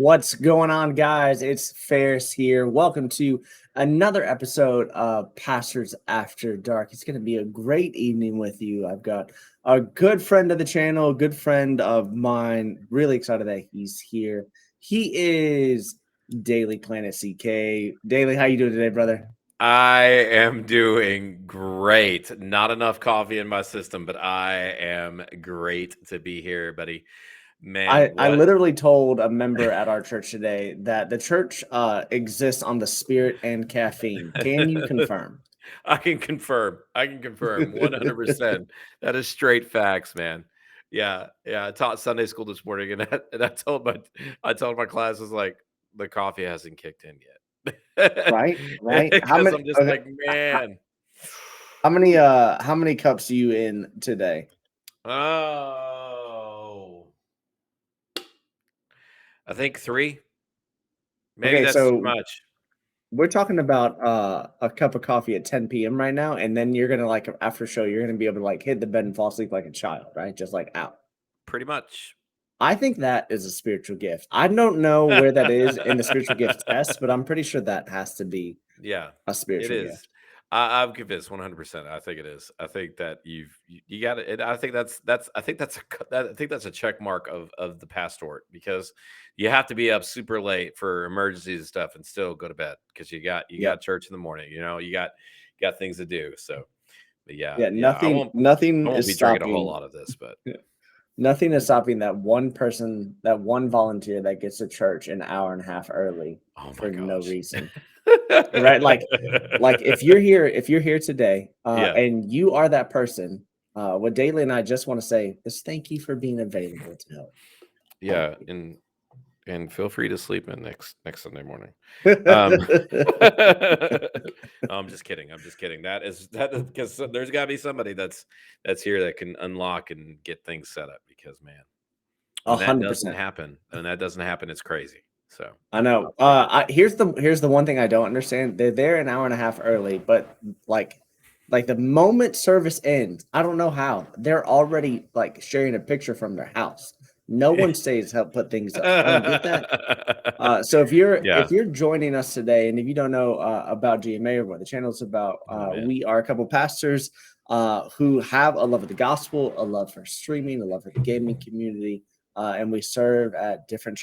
What's going on, guys? It's Ferris here. Welcome to another episode of Pastors After Dark. It's going to be a great evening with you. I've got a good friend of the channel, a good friend of mine. Really excited that he's here. He is DailyPlanetCK. Daily, how you doing today, brother? I am doing great. Not enough coffee in my system, but I am great to be here, buddy. Man, I what? literally told a member at our church today that the church exists on the spirit and caffeine. Can you confirm? I can confirm. 100%. That is straight facts, man. Yeah. I taught Sunday school this morning, and I told my class, was like, the coffee hasn't kicked in yet. Right. How Because many? I'm just Okay, like, man. how many cups are you in today? Oh, I think 3. Maybe Okay, that's too so much. we're talking about a cup of coffee at 10 p.m. right now, and then you're gonna like after show, you're gonna be able to like hit the bed and fall asleep like a child, right? Just like out. Pretty much. I think that is a spiritual gift. I don't know where that is in the spiritual gift test, but I'm pretty sure that has to be Yeah, a it spiritual is. gift. I'm convinced 100%. I think it is. I think that you got it. I think that's a check mark of the pastorate, because you have to be up super late for emergencies and stuff and still go to bed because you got Yep. church in the morning. You got things to do. So, but yeah, Yeah. yeah. I Nothing. won't Nothing I won't is be drinking a whole stopping. lot of this, but Nothing is stopping that one person, that one volunteer that gets to church an hour and a half early oh my for no gosh. reason. Right? Like if you're here today, Yeah. and you are that person, what Daly and I just want to say is thank you for being available to help. Thank Yeah, and feel free to sleep in next Sunday morning. Um, you. I'm just kidding. That because there's got to be somebody that's here that can unlock and get things set up, because man, when that doesn't 100%. happen, it's crazy. So I know. Here's the one thing I don't understand. They're there an hour and a half early, but like the moment service ends, I don't know how they're already like sharing a picture from their house. No one stays to help put things up. I don't get that. So if yeah. you're joining us today, and if you don't know about GMA or what the channel is about, Oh man. we are a couple pastors who have a love of the gospel, a love for streaming, a love for the gaming community, and we serve at different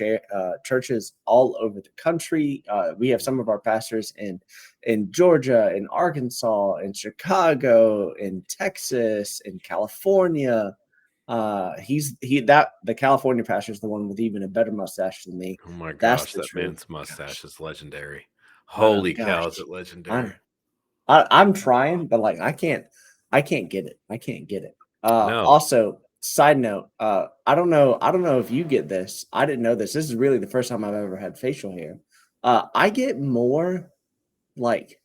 churches all over the country. We have some of our pastors in Georgia, in Arkansas, in Chicago, in Texas, in California. The California pastor is the one with even a better mustache than me. Oh my That's gosh, the that truth. man's mustache Gosh, is legendary. I know. Holy cow, is Gosh, it I legendary? know. I'm trying, but like I can't get it. I can't get it. No. Also, side note, I don't know if you get this. I didn't know this. This is really the first time I've ever had facial hair. I get more like,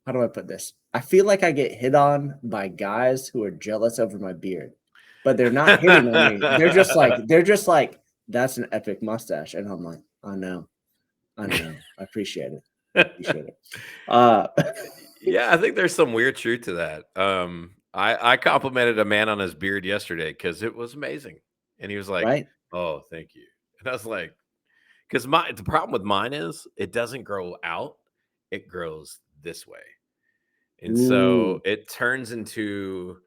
how do I put this? I feel like I get hit on by guys who are jealous over my beard, but they're not hitting on me. They're just like, that's an epic mustache. And I'm like, I know. I appreciate it. I appreciate it. Uh Yeah, I think there's some weird truth to that. I complimented a man on his beard yesterday because it was amazing, and he was like, right? "Oh, thank you." And I was like, "Because the problem with mine is it doesn't grow out; it grows this way, and so Ooh. it turns into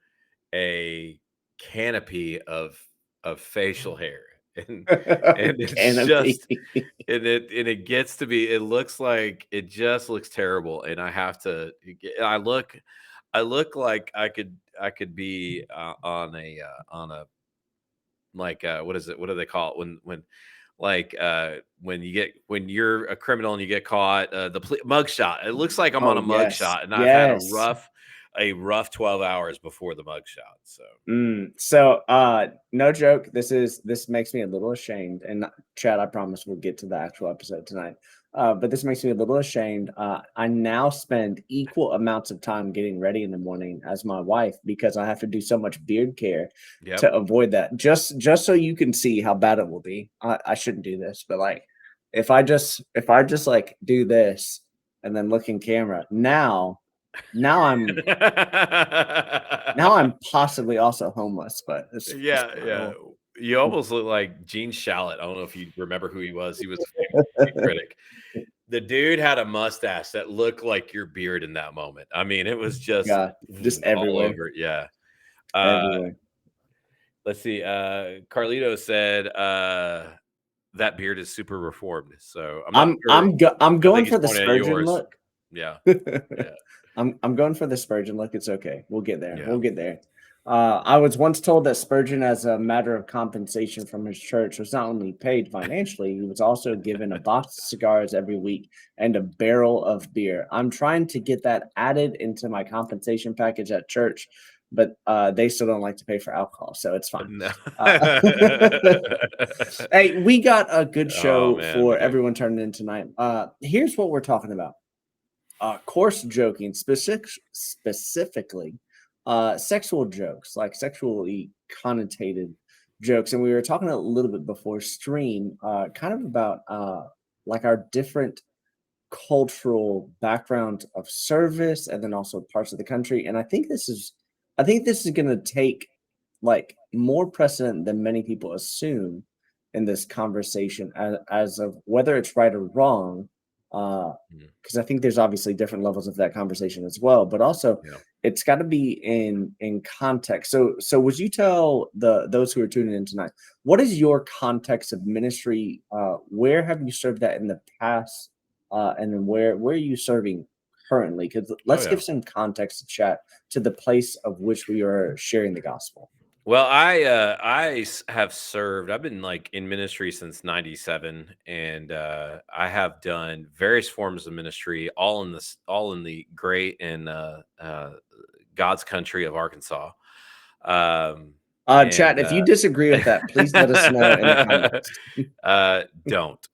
a canopy of facial hair, and it's Canopy. just and it gets to be, it looks like, it just looks terrible, and I have to I look like I could be on a, like, what is it, what do they call it when like when you're a criminal and you get caught, mug shot. It looks like I'm Oh, on a mug yes. shot, and I've had a Yes. rough 12 hours before the mug shot. So So, no joke. This makes me a little ashamed. And Chad, I promise we'll get to the actual episode tonight. But this makes me a little ashamed. I now spend equal amounts of time getting ready in the morning as my wife because I have to do so much beard care yep. to avoid that. Just so you can see how bad it will be. I shouldn't do this, but like if I just like do this and then look in camera, now I'm possibly also homeless, but it's Yeah, fine. yeah. You almost look like Gene Shalit. I don't know if you remember who he was. He was a famous movie critic. The dude had a mustache that looked like your beard in that moment. I mean, it was just God, just all everywhere, over. Yeah. Uh, everywhere. let's see. Carlito said that beard is super reformed. So I'm not sure. I'm I going think he's for the pointing at Spurgeon yours. look. Yeah. Yeah. I'm going for the Spurgeon look. It's okay. We'll get there. Yeah. We'll get there. I was once told that Spurgeon, as a matter of compensation from his church, was not only paid financially, he was also given a box of cigars every week and a barrel of beer. I'm trying to get that added into my compensation package at church, but they still don't like to pay for alcohol, so it's fine. No. Uh, hey, we got a good Oh show man, we for do. everyone turning in tonight. Here's what we're talking about. Coarse joking, specifically sexual jokes, like sexually connotated jokes. And we were talking a little bit before stream, kind of about like our different cultural background of service and then also parts of the country. And I think this is going to take like more precedent than many people assume in this conversation as of whether it's right or wrong. Mm, Because I think there's obviously different levels of that conversation as well, but also yeah. it's got to be in context. So would you tell those who are tuning in tonight, what is your context of ministry? Where have you served that in the past? And then where are you serving currently? Because Oh let's yeah. give some context to chat to the place of which we are sharing the gospel. Well, have served. I've been like in ministry since '97, and I have done various forms of ministry, all in the great and God's country of Arkansas. Um, Chat, and if you disagree with that, please let us know in the comments. don't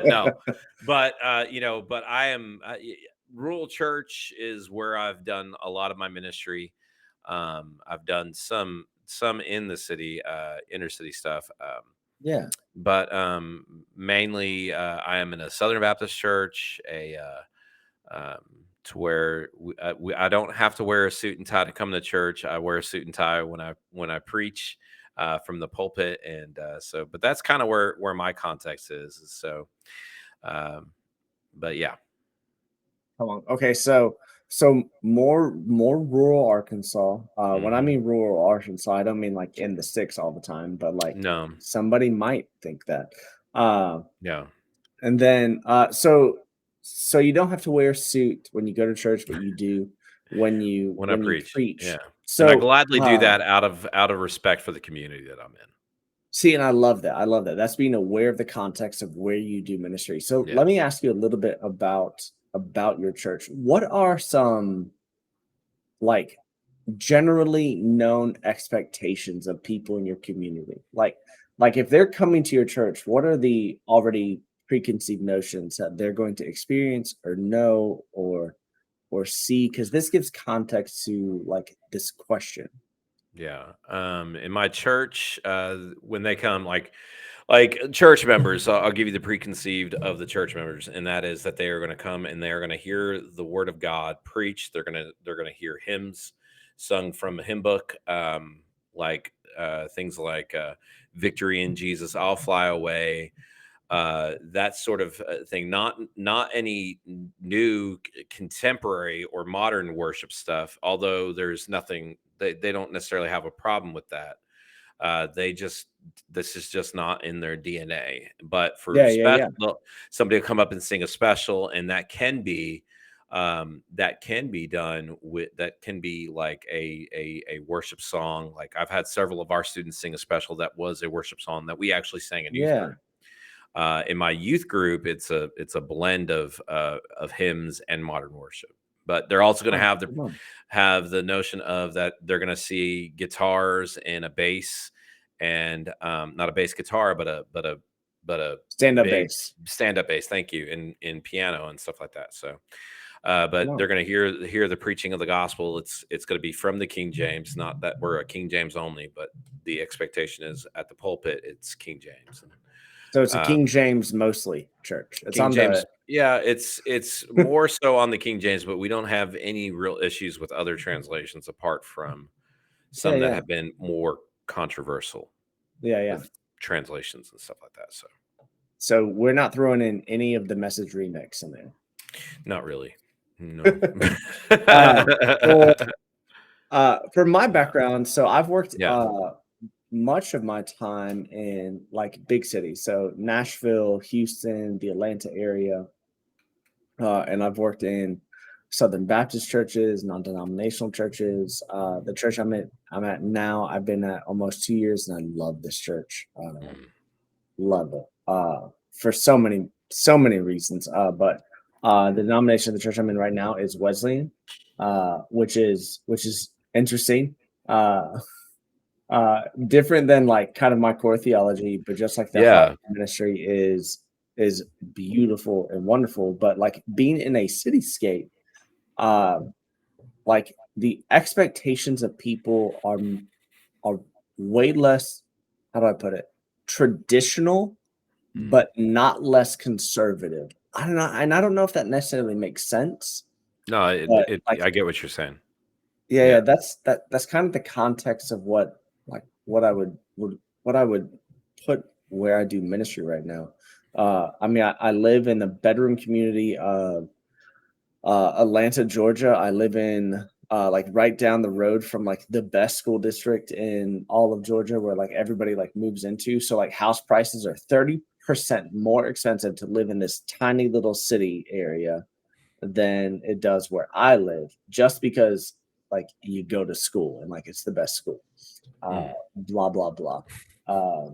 no, but but I am rural church is where I've done a lot of my ministry. I've done some in the city, inner city stuff. Yeah. But mainly I am in a Southern Baptist church, to where I don't have to wear a suit and tie to come to church. I wear a suit and tie when I preach from the pulpit, and but that's kind of where my context is. So, um, but yeah. Come on. Okay, so more rural Arkansas. When I Hmm. mean rural Arkansas, I don't mean like in the sticks all the time, but like No. somebody might think that. Uh, Yeah. and then so you don't have to wear a suit when you go to church, but you do When I when you preach, yeah, preach. and I So gladly do that out of respect for the community that I'm in. see, and I love that. I love that. That's being aware of the context of where you do ministry. So Yeah. let me ask you a little bit about your church. What are some like generally known expectations of people in your community? Like if they're coming to your church, what are the already preconceived notions that they're going to experience or know or see? Because this gives context to like this question. Yeah. In my church, when they come, like church members, I'll give you the preconceived of the church members, and that is that they are going to come and they are going to hear the word of God preached. They're going to hear hymns sung from a hymn book, like things like "Victory in Jesus," "I'll Fly Away," that sort of thing. Not any new contemporary or modern worship stuff. Although there's nothing, they don't necessarily have a problem with that. They just This is just not in their DNA. But for Yeah, yeah, special, yeah, somebody will come up and sing a special, and that can be done with that can be like a worship song. Like I've had several of our students sing a special that was a worship song that we actually sang in youth yeah. group. In my youth group, it's a blend of hymns and modern worship. But they're also going to Oh, have come on. the notion of that they're going to see guitars and a bass, and not a bass guitar, but a Stand up big bass. stand up bass. Thank you, in piano and stuff like that. So, Come but they're on. going to hear the preaching of the gospel. It's going to be from the King James. Not that we're a King James only, but the expectation is at the pulpit it's King James. So it's a Um, King James mostly church. It's King on James, the yeah, it's more so on the King James, but we don't have any real issues with other translations apart from yeah, some that yeah. have been more controversial. Yeah. with translations and stuff like that. So we're not throwing in any of the Message remix in there. Not really. No. For for my background, so I've worked Yeah. much of my time in like big cities, so Nashville, Houston, the Atlanta area, and I've worked in Southern Baptist churches, non-denominational churches. The church I'm at now, I've been at almost 2 years, and I love this church. Mm. Love it for so many reasons. But the denomination of the church I'm in right now is Wesleyan, which is interesting. Uh, Different than like kind of my core theology, but just like the heart Yeah. of ministry is beautiful and wonderful. But like being in a cityscape, uh, like the expectations of people are way less. How do I put it? Traditional, Mm. but not less conservative. I don't know, and I don't know if that necessarily makes sense, No, but like I get what you're saying. yeah, Yeah. that's kind of the context of what I would put where I do ministry right now. I mean, I live in the bedroom community of Atlanta, Georgia. I live in like right down the road from like the best school district in all of Georgia, where like everybody like moves into. So like house prices are 30% more expensive to live in this tiny little city area than it does where I live, just because like you go to school and like it's the best school. Mm. Blah blah blah. Uh,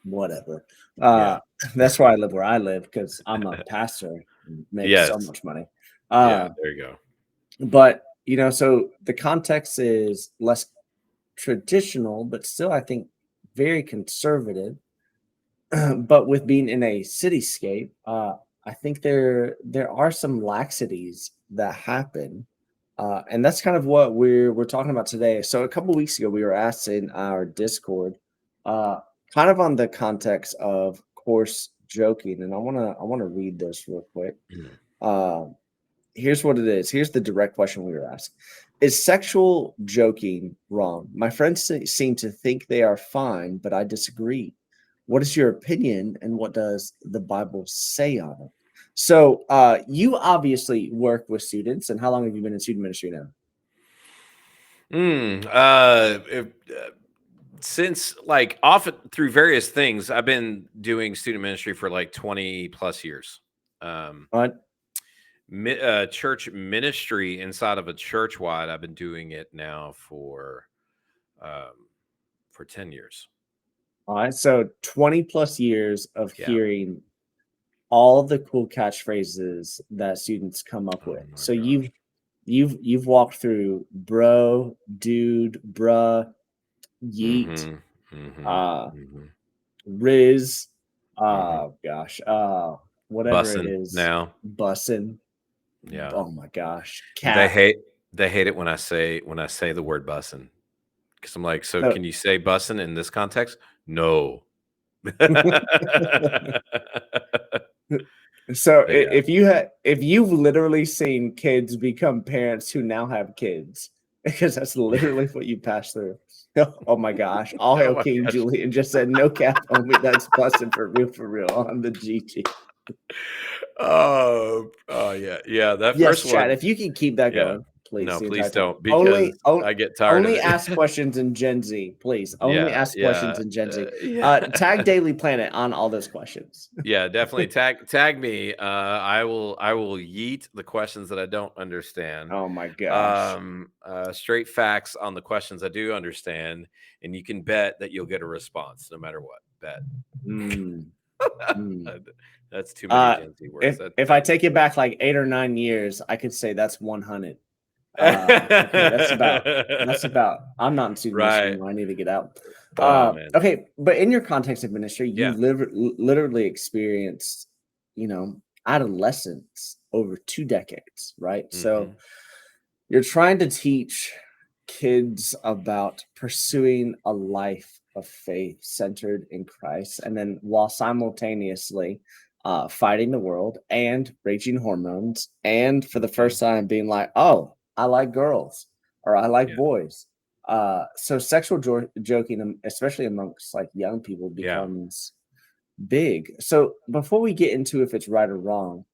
Whatever. Yeah. Uh, that's why I live where I live, because I'm a pastor and make so Yes. much money. Yeah. Uh, There you go. but so the context is less traditional, but still, I think, very conservative. But with being in a cityscape, I think there are some laxities that happen, and that's kind of what we're talking about today. So a couple weeks ago, we were asked in our Discord, uh, kind of on the context of course joking, and I wanna read this real quick. Mm. Uh, Here's what it is. Here's the direct question we were asked. Is sexual joking wrong? My friends seem to think they are fine, but I disagree. What is your opinion, and what does the Bible say on it? So, you obviously work with students, and how long have you been in student ministry now? Since like often through various things, I've been doing student ministry for like 20 plus years. Um, What? Church ministry inside of a church wide, I've been doing it now um, for 10 years. All right. So 20 plus years of Yeah. hearing all the cool catchphrases that students come up Oh with. my So gosh. you've walked through bro, dude, bruh, yeet, Mm-hmm. Mm-hmm. uh, Mm-hmm. Riz, Mm-hmm. gosh, whatever it Bussing is, now. bussin'. Yeah. Oh my gosh, They cap. hate they hate it when I say the word bussin'. Because I'm like, so So, can you say bussin' in this context? No. so But yeah. if you've literally seen kids become parents who now have kids, because that's literally what you pass through. Oh my gosh, all Oh hail my King gosh. Julian just said no cap, homie. That's busting for real on the GT. Oh, yeah. Yeah, that Yes, first Chad, one, if you can keep that yeah. going, please, No, the entire please time. don't because I get tired of Only it. ask questions in Gen Z, please. Only Yeah, ask yeah, questions in Gen Z. yeah. Tag Daily Planet on all those questions. Yeah, definitely tag me. I will yeet the questions that I don't understand. Oh my gosh. Straight facts on the questions I do understand, and you can bet that you'll get a response no matter what. Bet. Mm, mm. Uh, That's too many Uh, Gen Z words. if I take it back like 8 or 9 years, I could say that's 100. Okay, that's about. I'm not in student ministry Right. anymore. I need to get out. Oh man. Okay, but in your context of ministry, you Yeah. literally experienced, adolescence over 2 decades, right? So Hmm. you're trying to teach kids about pursuing a life of faith centered in Christ, and then while simultaneously fighting the world and raging hormones, and for the Hmm. first time being like, "Oh, I like girls," or "I like Yeah. boys." So sexual joking, especially amongst like young people, Yeah. becomes big. So before we get into if it's right or wrong,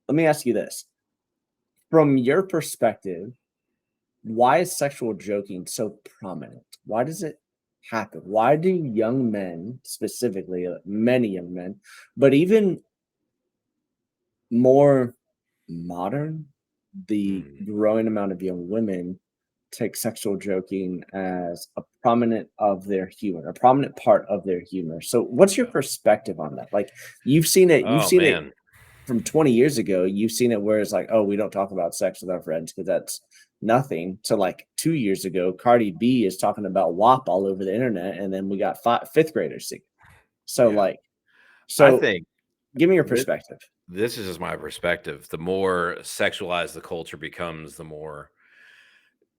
let me ask you this: from your perspective, why is sexual joking so prominent? Why does it happen? Why do young men, specifically, many young men, but even more modern, the Mm. growing amount of young women take sexual joking as a prominent of their humor, a prominent part of their humor. So what's your Yeah. perspective on that? Like you've Oh seen it man. from 20 years ago, you've seen it where it's like, oh, we don't talk about sex with our friends because that's nothing. To like 2 years ago, Cardi B is talking about WAP all over the internet, and then we got fifth graders singing. So Yeah. like, I so think give me your this perspective. this is just my perspective. The more sexualized the culture becomes, the more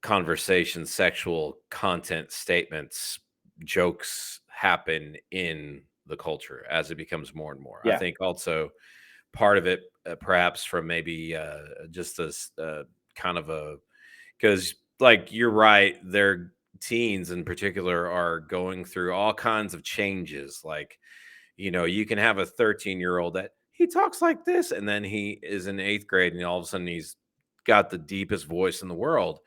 conversation, sexual content statements, jokes happen in the culture as it becomes more and more. I Yeah, think also part of it, perhaps from maybe just this kind of a because, like, you're right, their teens in particular are going through all kinds of changes. Like, you can have a 13-year-old that he talks like this, and then he is in eighth grade, and all of a sudden he's got the deepest voice in the world,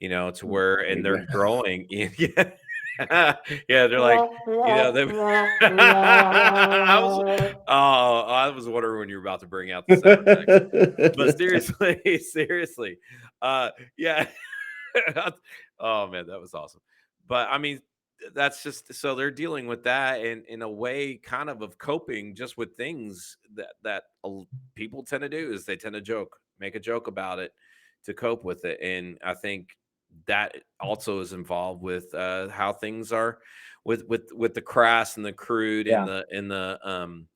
to where, and they're amen. growing. Yeah, yeah, they're like, they I was wondering when you were about to bring out the sound effects. But seriously, seriously, yeah. Oh man, that was awesome. But I mean, that's just so they're dealing with that in a way kind of coping just with things that people tend to do is they tend to make a joke about it to cope with it. And I think that also is involved with how things are with the crass and the crude and Yeah, the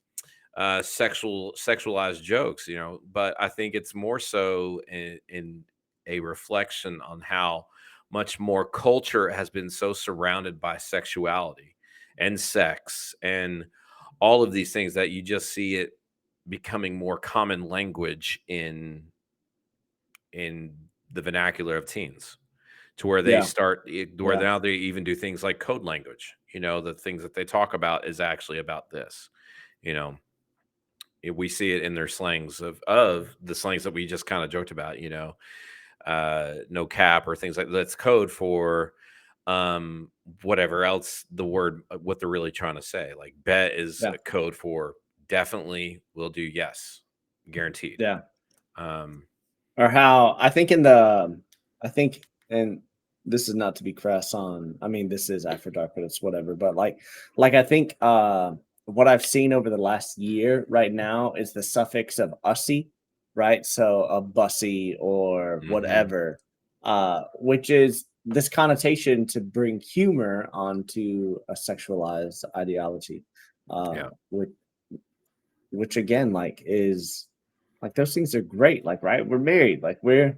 sexualized jokes, but I think it's more so in a reflection on how much more culture has been so surrounded by sexuality and sex and all of these things that you just see it becoming more common language in the vernacular of teens, to where they yeah, start where yeah, now they even do things like code language. The things that they talk about is actually about this. you know we see it in their slangs of the slangs that we just kind of joked about, no cap or things like that's code for whatever else the word what they're really trying to say. Like bet is yeah, a code for definitely will do, yes, guaranteed. yeah. um Or how I think in the I think and this is not to be crass on, I mean, this is after dark, but it's whatever. But I think what I've seen over the last year right now is the suffix of "ussy," right? So a bussy or mhm, whatever, which is this connotation to bring humor onto a sexualized ideology, yeah, which again like is like those things are great. Like, right? We're married. Like mhm,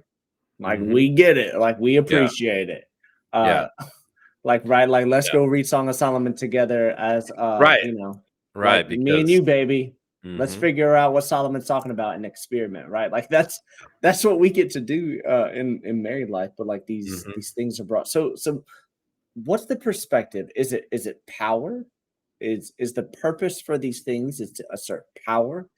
we get it. Like we yeah, appreciate it. yeah, Uh like right, like let's yeah, go read Song of Solomon together as right, like right, me and because you, baby. Let's mhm, figure out what Solomon's talking about and experiment, right? Like that's what we get to do in married life. But like mhm, these things are brought. So what's the perspective? Is it power? Is the purpose for these things is to assert power,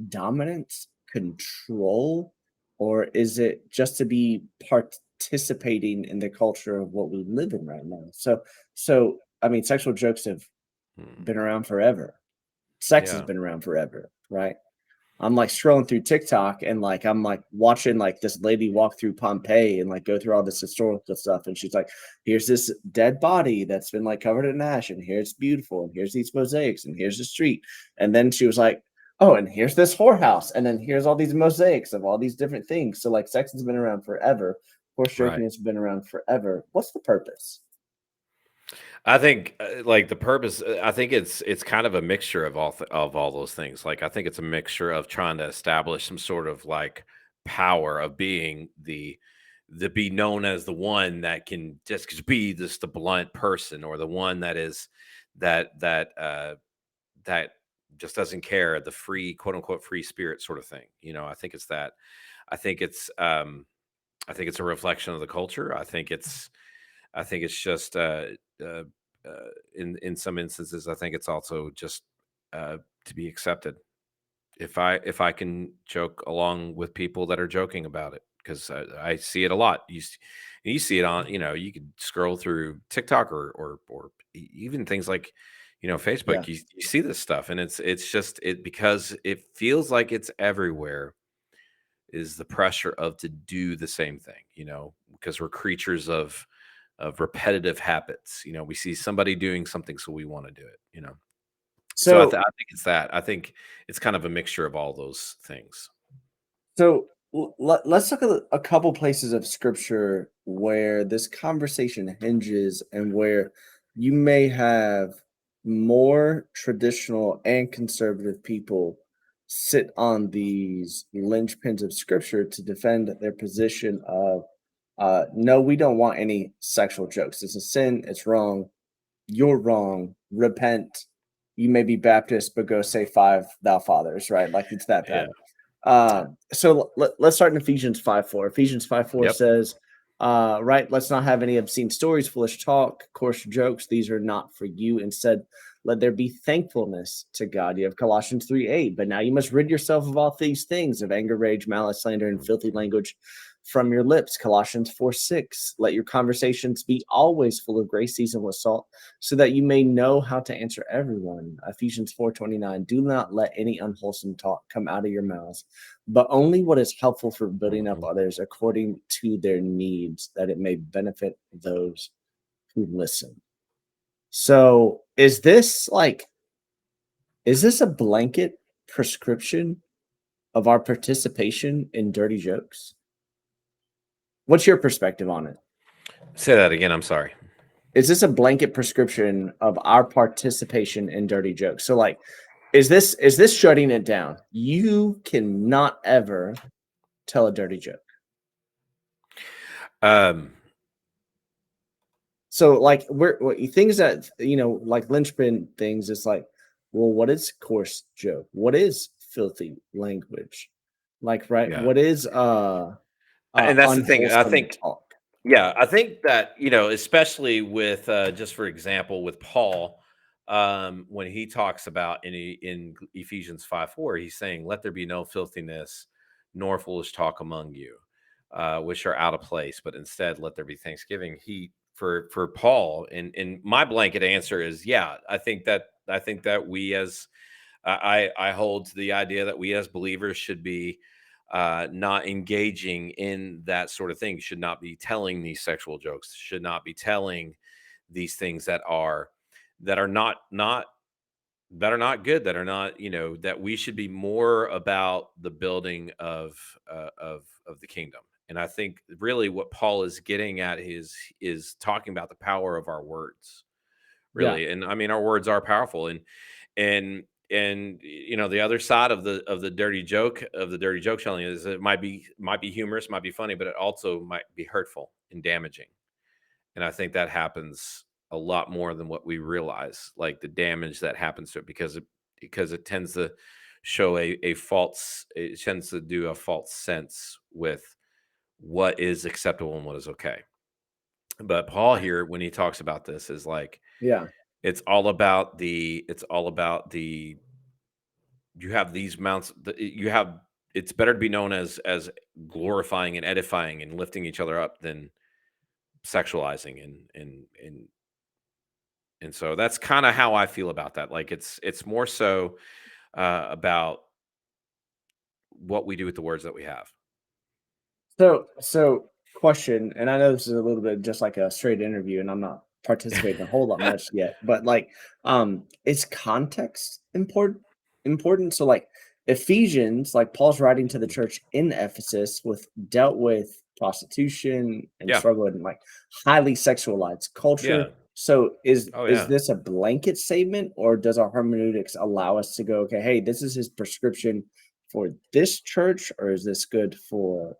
dominance, control, or is it just to be participating in the culture of what we live in right now? So I mean, sexual jokes have mm, been around forever. Sex has yeah, been around forever, right? I'm like scrolling through TikTok and like I'm like watching like this lady walk through Pompeii and like go through all this historical stuff. And she's like, here's this dead body that's been like covered in ash, and here's beautiful, and here's these mosaics, and here's the street. And then she was like, oh, and here's this whorehouse, and then here's all these mosaics of all these different things. So like sex has been around forever. Horse joking right. has been around forever. What's the purpose? I think, like, the purpose. I think it's kind of a mixture of of all those things. Like, I think it's a mixture of trying to establish some sort of like power of being the be known as the one that can just be this the blunt person, or the one that is that just doesn't care, the free, quote unquote, free spirit sort of thing. I think it's that. I think it's I think it's a reflection of the culture. I think it's I think it's just uh, in some instances, I think it's also just to be accepted. If I can joke along with people that are joking about it, because I see it a lot. You see it on, you could scroll through TikTok or even things like, Yeah. Facebook. You see this stuff, and it's just it because it feels like it's everywhere. Is the pressure of to do the same thing, because we're creatures of repetitive habits. We see somebody doing something, so we want to do it. So So I think it's that. I think it's kind of a mixture of all those things. So let's look at a couple places of scripture where this conversation hinges and where you may have more traditional and conservative people sit on these linchpins of scripture to defend their position of no, we don't want any sexual jokes. It's a sin, it's wrong, you're wrong, repent. You may be Baptist, but go say five thou fathers, right? Like it's that Yeah. bad. So let's start in Ephesians 5:4. Ephesians 5:4 Yep. says, right, let's not have any obscene stories, foolish talk, coarse jokes. These are not for you. Instead, let there be thankfulness to God. You have Colossians 3:8. But now you must rid yourself of all these things of anger, rage, malice, slander, and filthy language from your lips. Colossians 4:6. Let your conversations be always full of grace, seasoned with salt, so that you may know how to answer everyone. Ephesians 4:29. Do not let any unwholesome talk come out of your mouths, but only what is helpful for building up Mhm. others according to their needs, that it may benefit those who listen. So, is this a blanket prescription of our participation in dirty jokes? What's your perspective on it? Say that again. I'm sorry. Is this a blanket prescription of our participation in dirty jokes? So, like, is this shutting it down? You cannot ever tell a dirty joke. Um, So, like, things that like linchpin things. It's like, well, what is coarse joke? What is filthy language? Like, right? yeah, What is and that's the thing. I unwholesome think, talk? yeah, I think that especially with just for example, with Paul, when he talks about in Ephesians 5:4, he's saying, "Let there be no filthiness, nor foolish talk among you, which are out of place, but instead let there be thanksgiving." He for Paul, and my blanket answer is, yeah, I think that we as I hold to the idea that we as believers should be not engaging in that sort of thing, should not be telling these sexual jokes, should not be telling these things that are not good, that are not, that we should be more about the building of the kingdom. And I think really what Paul is getting at is talking about the power of our words, Yeah, really. And I mean, our words are powerful, and the other side of the dirty joke telling is it might be humorous, might be funny, but it also might be hurtful and damaging. And I think that happens a lot more than what we realize, like the damage that happens to it, because it tends to show a false it tends to do a false sense with what is acceptable and what is okay. But Paul here, when he talks about this, is like yeah. it's all about the you have these mounts you have it's better to be known as glorifying and edifying and lifting each other up than sexualizing, and so that's kind of how I feel about that. Like it's more so about what we do with the words that we have. So question, and I know this is a little bit just like a straight interview, and I'm not participating a whole lot much yet, but like, is context important? So like Ephesians, like Paul's writing to the Mhm. church in Ephesus with dealt with prostitution and Yeah, struggled in like highly sexualized yeah, culture. So oh is yeah. this a blanket statement, or does our hermeneutics allow us to go, okay, hey, this is his prescription for this church, or is this good for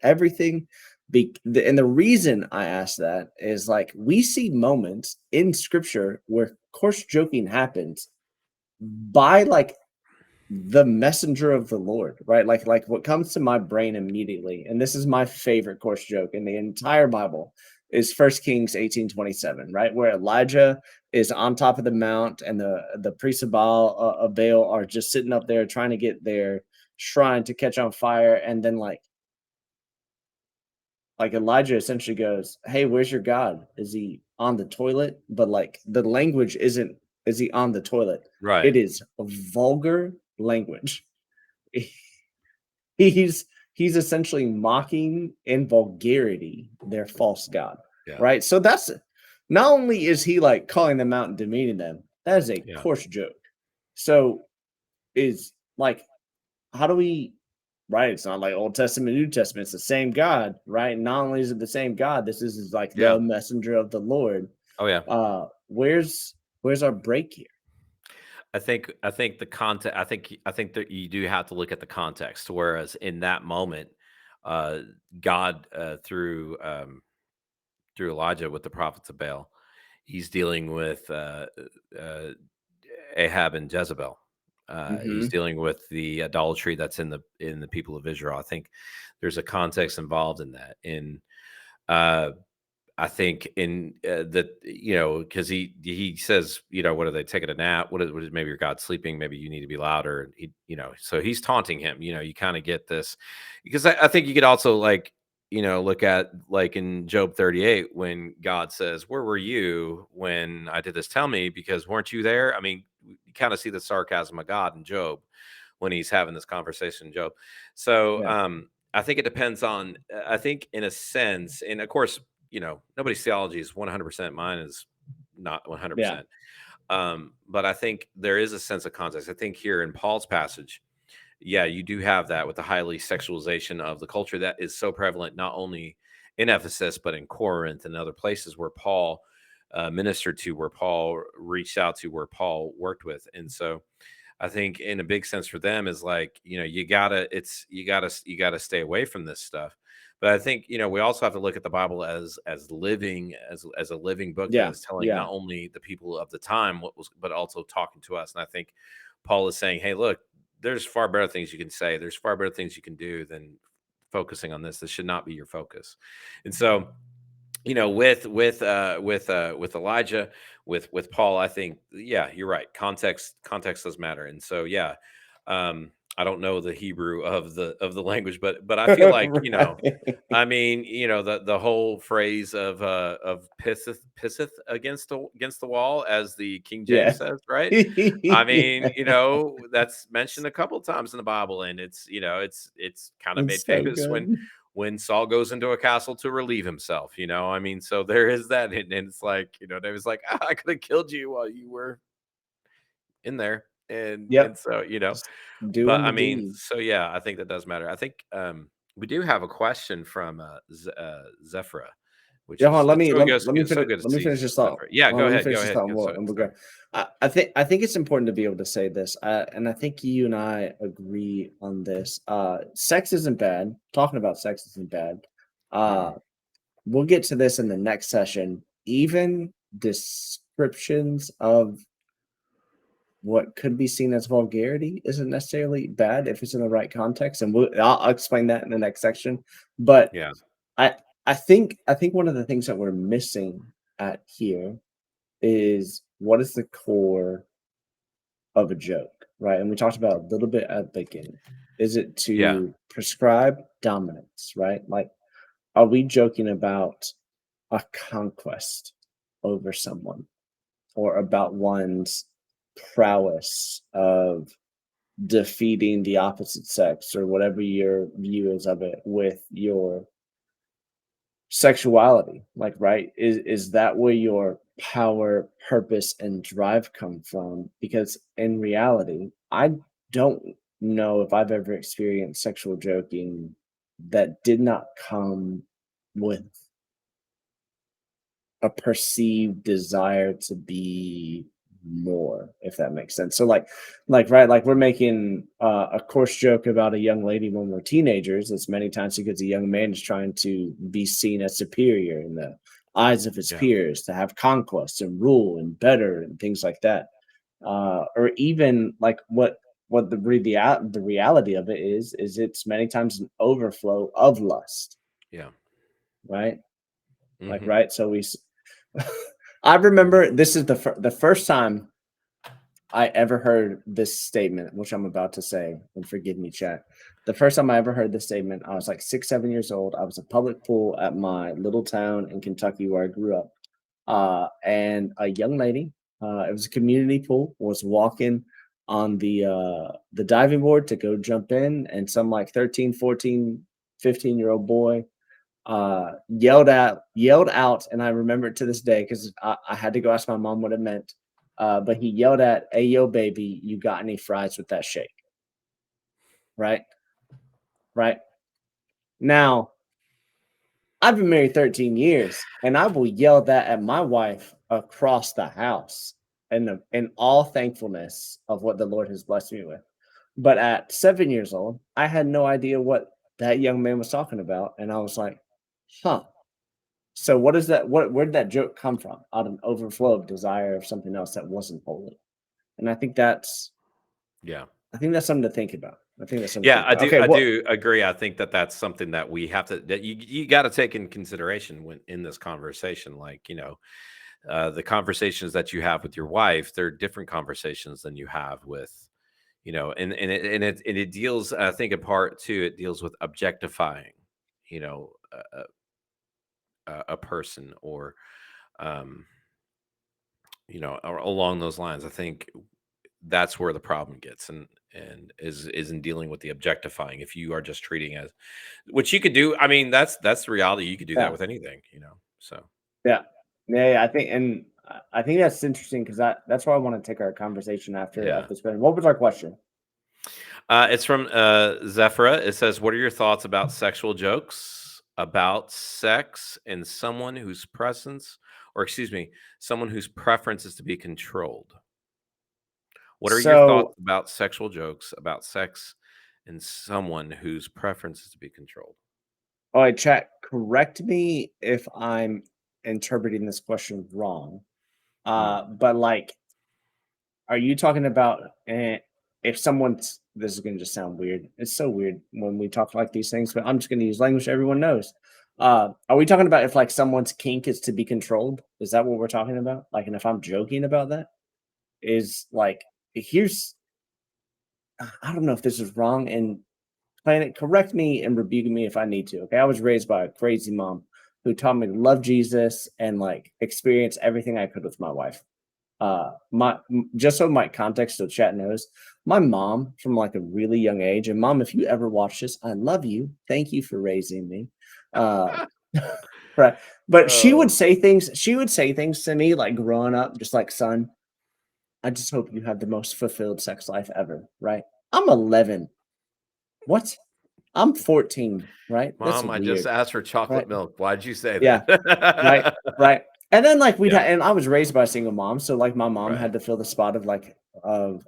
everything? And the reason I ask that is like we see moments in scripture where coarse joking happens by like the messenger of the Lord, right? Like what comes to my brain immediately, and this is my favorite coarse joke in the entire Bible, is First Kings 18:27, right? Where Elijah is on top of the mount and the priests of Baal are just sitting up there trying to get their shrine to catch on fire, and then like Elijah essentially goes, "Hey, where's your God? Is he on the toilet?" But like the language isn't, "Is he on the toilet?" Right. It is vulgar language. He's he's essentially mocking in vulgarity their false god, Yeah. right? So that's not only is he like calling them out and demeaning them, that is a Yeah. coarse joke. So is like, how do we, right? It's not like Old Testament, New Testament. It's the same God, right? Not only is it the same God, this is like Yeah. the messenger of the Lord. Oh, yeah. Where's our break here? I think the context. I think that you do have to look at the context. Whereas in that moment, uh, God through Elijah with the prophets of Baal, he's dealing with uh, Ahab and Jezebel. He's Hmm. dealing with the idolatry that's in the people of Israel. I think there's a context involved in that. Uh, I think in that, because he says, what are they taking a nap? What is maybe your God sleeping? Maybe you need to be louder. And so he's taunting him. You kind of get this because I think you could also look at like in Job 38 when God says, "Where were you when I did this? Tell me, because weren't you there?" I mean, you kind of see the sarcasm of God in Job when he's having this conversation, Job. So Yeah, I think it depends on. I think in a sense, and of course, nobody's theology is 100%. Mine is not yeah, 100%. But I think there is a sense of context. I think here in Paul's passage, yeah, you do have that with the highly sexualization of the culture that is so prevalent, not only in Ephesus, but in Corinth and other places where Paul ministered to, where Paul reached out to, where Paul worked with. And so I think in a big sense for them is like, you gotta stay away from this stuff. But I think, we also have to look at the Bible as living, as a living book that yeah, is telling yeah. not only the people of the time what was, but also talking to us. And I think Paul is saying, hey, look, there's far better things you can say. There's far better things you can do than focusing on this. This should not be your focus. And so with Elijah, with Paul, I think, yeah, you're right. Context does matter. And so yeah, I don't know the Hebrew of the language, but I feel like, Right. I mean, the whole phrase of pisseth against the wall, as the King James Yeah. says, right? I mean, Yeah. that's mentioned a couple times in the Bible, and it's kind of made It's so famous good. when Saul goes into a castle to relieve himself. I mean, so there is that, and it's like, David's like, I could have killed you while you were in there, and Yep. so Just but doing I the mean, deed. so yeah, I think that does matter. I think we do have a question from Zephra, which Yeah, hold is on, it's so good, finish so good to let me see finish this thought. Zephra. Yeah, Hold on, go let me ahead, finish go this ahead. thought, Yeah, and we'll sorry. go. I think it's important to be able to say this, and I think you and I agree on this. Sex isn't bad. Talking about sex isn't bad. Mm, Uh, we'll get to this in the next session. Even descriptions of what could be seen as vulgarity isn't necessarily bad if it's in the right context, and I'll explain that in the next section. But yeah, I I think one of the things that we're missing at here is what is the core of a joke, right? And we talked about a little bit at the beginning. Is it yeah, to prescribe dominance, right? Like, are we joking about a conquest over someone or about one's prowess of defeating the opposite sex or whatever your view is of it with your sexuality? Like, right, is that where your power, purpose, and drive come from? Because in reality, I don't know if I've ever experienced sexual joking that did not come with a perceived desire to be more, if that makes sense. So right, like we're making a coarse joke about a young lady when we're teenagers. It's many times because a young man is trying to be seen as superior in the eyes of his yeah, peers, to have conquest and rule and better and things like that. Or even like what the reality of it is it's many times an overflow of lust, yeah. right? like, Mhm. right? So I remember this is the first time I ever heard this statement, which I'm about to say, and forgive me, chat. The first time I ever heard this statement, I was like 6, 7 years old. I was a public pool at my little town in Kentucky where I grew up. And a young lady, it was a community pool, was walking on the diving board to go jump in, and some like 13, 14, 15-year-old boy yelled out, and I remember it to this day because I had to go ask my mom what it meant. But he yelled at, "Hey, yo, baby, you got any fries with that shake?" Right, right. Now, I've been married 13 years, and I will yell that at my wife across the house, and in all thankfulness of what the Lord has blessed me with. But at 7 years old, I had no idea what that young man was talking about, and I was like, "Huh." So what is that? Where did that joke come from? Out of an overflow of desire of something else that wasn't holy. And Yeah. I think that's something to think about. I think that's something to Yeah, think about. Okay, I what do agree. I think that that's something that we have to that you gotta take in consideration when in this conversation, like, the conversations that you have with your wife, they're different conversations than you have with, and it deals, I think in part too, it deals with objectifying, you know, a person or, um, or along those lines. I think that's where the problem gets and is in dealing with the objectifying. If you are just treating as which you could do, I mean, that's the reality. You could do that yeah, with anything. So yeah. Yeah, I think and I think that's interesting because that's where I want to take our conversation yeah. after spending. What was our question? It's from Zephyra. It says, "What are your thoughts about sexual jokes about sex and someone whose presence, or excuse me, someone whose preference is to be controlled? What are your thoughts So about sexual jokes about sex and someone whose preference is to be controlled?" all right, chat, correct me if I'm interpreting this question wrong. Mm, But like are you talking about if someone's this is gonna just sound weird. It's so weird when we talk like these things, but I'm just gonna use language everyone knows. Are we talking about if like someone's kink is to be controlled? Is that what we're talking about? Like, and if I'm joking about that, is like here's I don't know if this is wrong and planet correct me and rebuke me if I need to. Okay. I was raised by a crazy mom who taught me to love Jesus and like experience everything I could with my wife. Just so my context so chat knows, my mom from like a really young age, and mom, if you ever watch this, I love you. Thank you for raising me. Uh, right. But Oh, she would say things to me like growing up, just like, son, I just hope you have the most fulfilled sex life ever. Right. I'm 11. What? I'm 14. Right. That's Mom, I just weird. asked for chocolate Right. milk. Why'd you say Yeah. Right, that? right. And then, like, Yeah, and I was raised by a single mom, so, like, my mom right. had to fill the spot of, like, of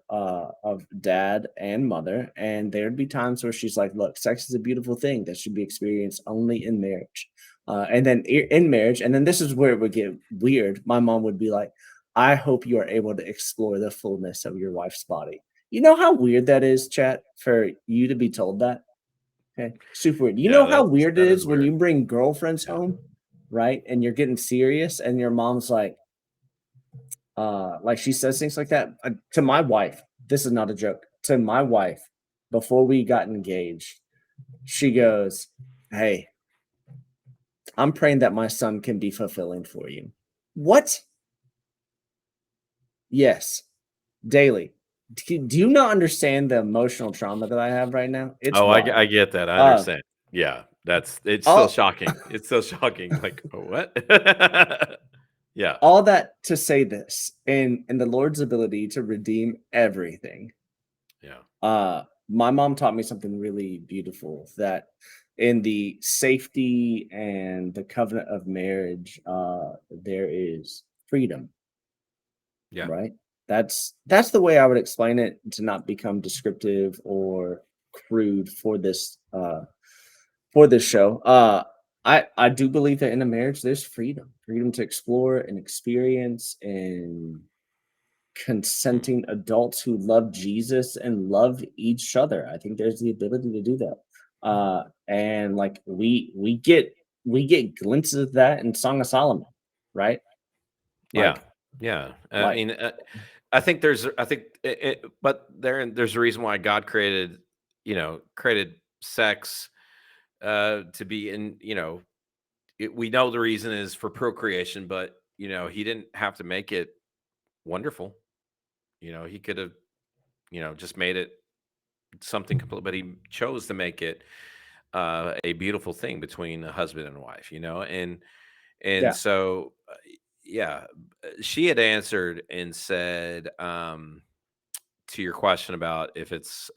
dad and mother, and there'd be times where she's like, "Look, sex is a beautiful thing that should be experienced only in marriage." And then in marriage and then this is where it would get weird, my mom would be like, "I hope you are able to explore the fullness of your wife's body." You know how weird that is, chat, for you to be told that? Okay, super weird. You Yeah, know how weird it that is is when weird. you bring girlfriends Yeah. home, right? And you're getting serious, and your mom's like she says things like that to my wife. This is not a joke. To my wife, before we got engaged, she goes, "Hey, I'm praying that my son can be fulfilling for you." What? Yes, daily. Do you not understand the emotional trauma that I have right now? It's Oh, I wild. get that, I Uh, understand. Yeah, it's still all shocking. It's still shocking, like, "What?" Yeah, all that to say this, in the Lord's ability to redeem everything, yeah, my mom taught me something really beautiful that in the safety and the covenant of marriage, there is freedom, yeah. right? That's the way I would explain it to not become descriptive or crude for this show. I do believe that in a marriage there's freedom to explore and experience and Mm, consenting adults who love Jesus and love each other. I think there's the ability to do that. And like we get we get glimpses of that in Song of Solomon, right? Yeah. Like Yeah. I like mean, I think but there's a reason why God created, created sex to be in, we know the reason is for procreation, but he didn't have to make it wonderful. He could have, just made it something complete, but he chose to make it a beautiful thing between a husband and wife, and yeah. so yeah, she had answered and said, to your question about if it's